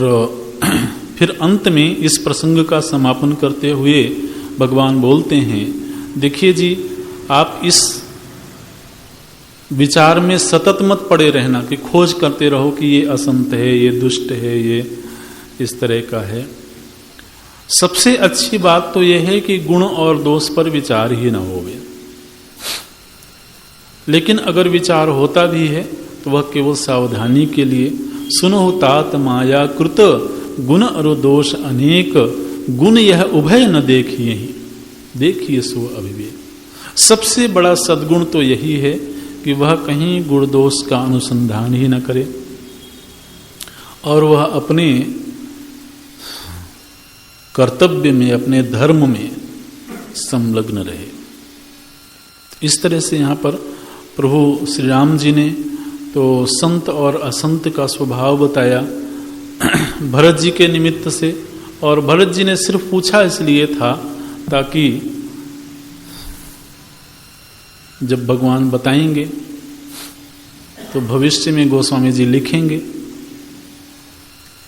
फिर अंत में इस प्रसंग का समापन करते हुए भगवान बोलते हैं, देखिए जी, आप इस विचार में सतत मत पड़े रहना कि खोज करते रहो कि ये असंत है, ये दुष्ट है, ये इस तरह का है। सबसे अच्छी बात तो यह है कि गुण और दोष पर विचार ही न होवे। लेकिन अगर विचार होता भी है तो वह केवल सावधानी के लिए। सुनो तात माया कृत, गुण और दोष अनेक, गुण यह उभय न देखिए ही, देखिए सो अविवेक। सबसे बड़ा सद्गुण तो यही है कि वह कहीं गुण दोष का अनुसंधान ही न करे, और वह अपने कर्तव्य में, अपने धर्म में संलग्न रहे। इस तरह से यहाँ पर प्रभु श्री राम जी ने तो संत और असंत का स्वभाव बताया भरत जी के निमित्त से। और भरत जी ने सिर्फ पूछा इसलिए था ताकि जब भगवान बताएंगे तो भविष्य में गोस्वामी जी लिखेंगे,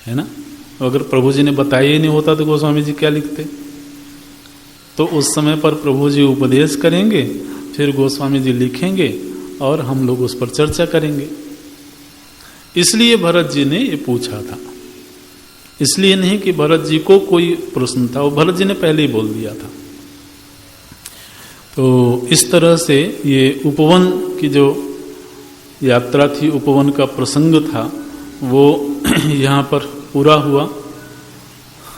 है ना। अगर प्रभु जी ने बताया ही नहीं होता तो गोस्वामी जी क्या लिखते। तो उस समय पर प्रभु जी उपदेश करेंगे, फिर गोस्वामी जी लिखेंगे और हम लोग उस पर चर्चा करेंगे। इसलिए भरत जी ने ये पूछा था, इसलिए नहीं कि भरत जी को कोई प्रश्न था, वो भरत जी ने पहले ही बोल दिया था। तो इस तरह से ये उपवन की जो यात्रा थी, उपवन का प्रसंग था, वो यहाँ पर पूरा हुआ।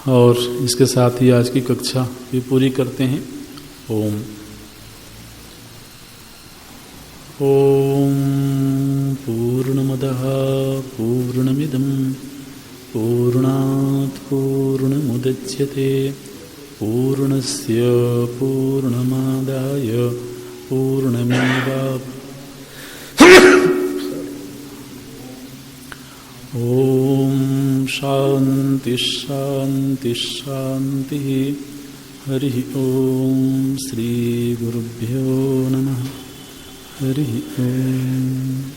और इसके साथ ही आज की कक्षा भी पूरी करते हैं। ओम पूर्णमदः पूर्णमिदं पूर्णात् पूर्णमुदच्यते पूर्णस्य पूर्णमादाय पूर्णमेवावशिष्यते। ओम शांति शांति शांति। हरि ओम। श्री गुरुभ्यो नमः। हरि ओम।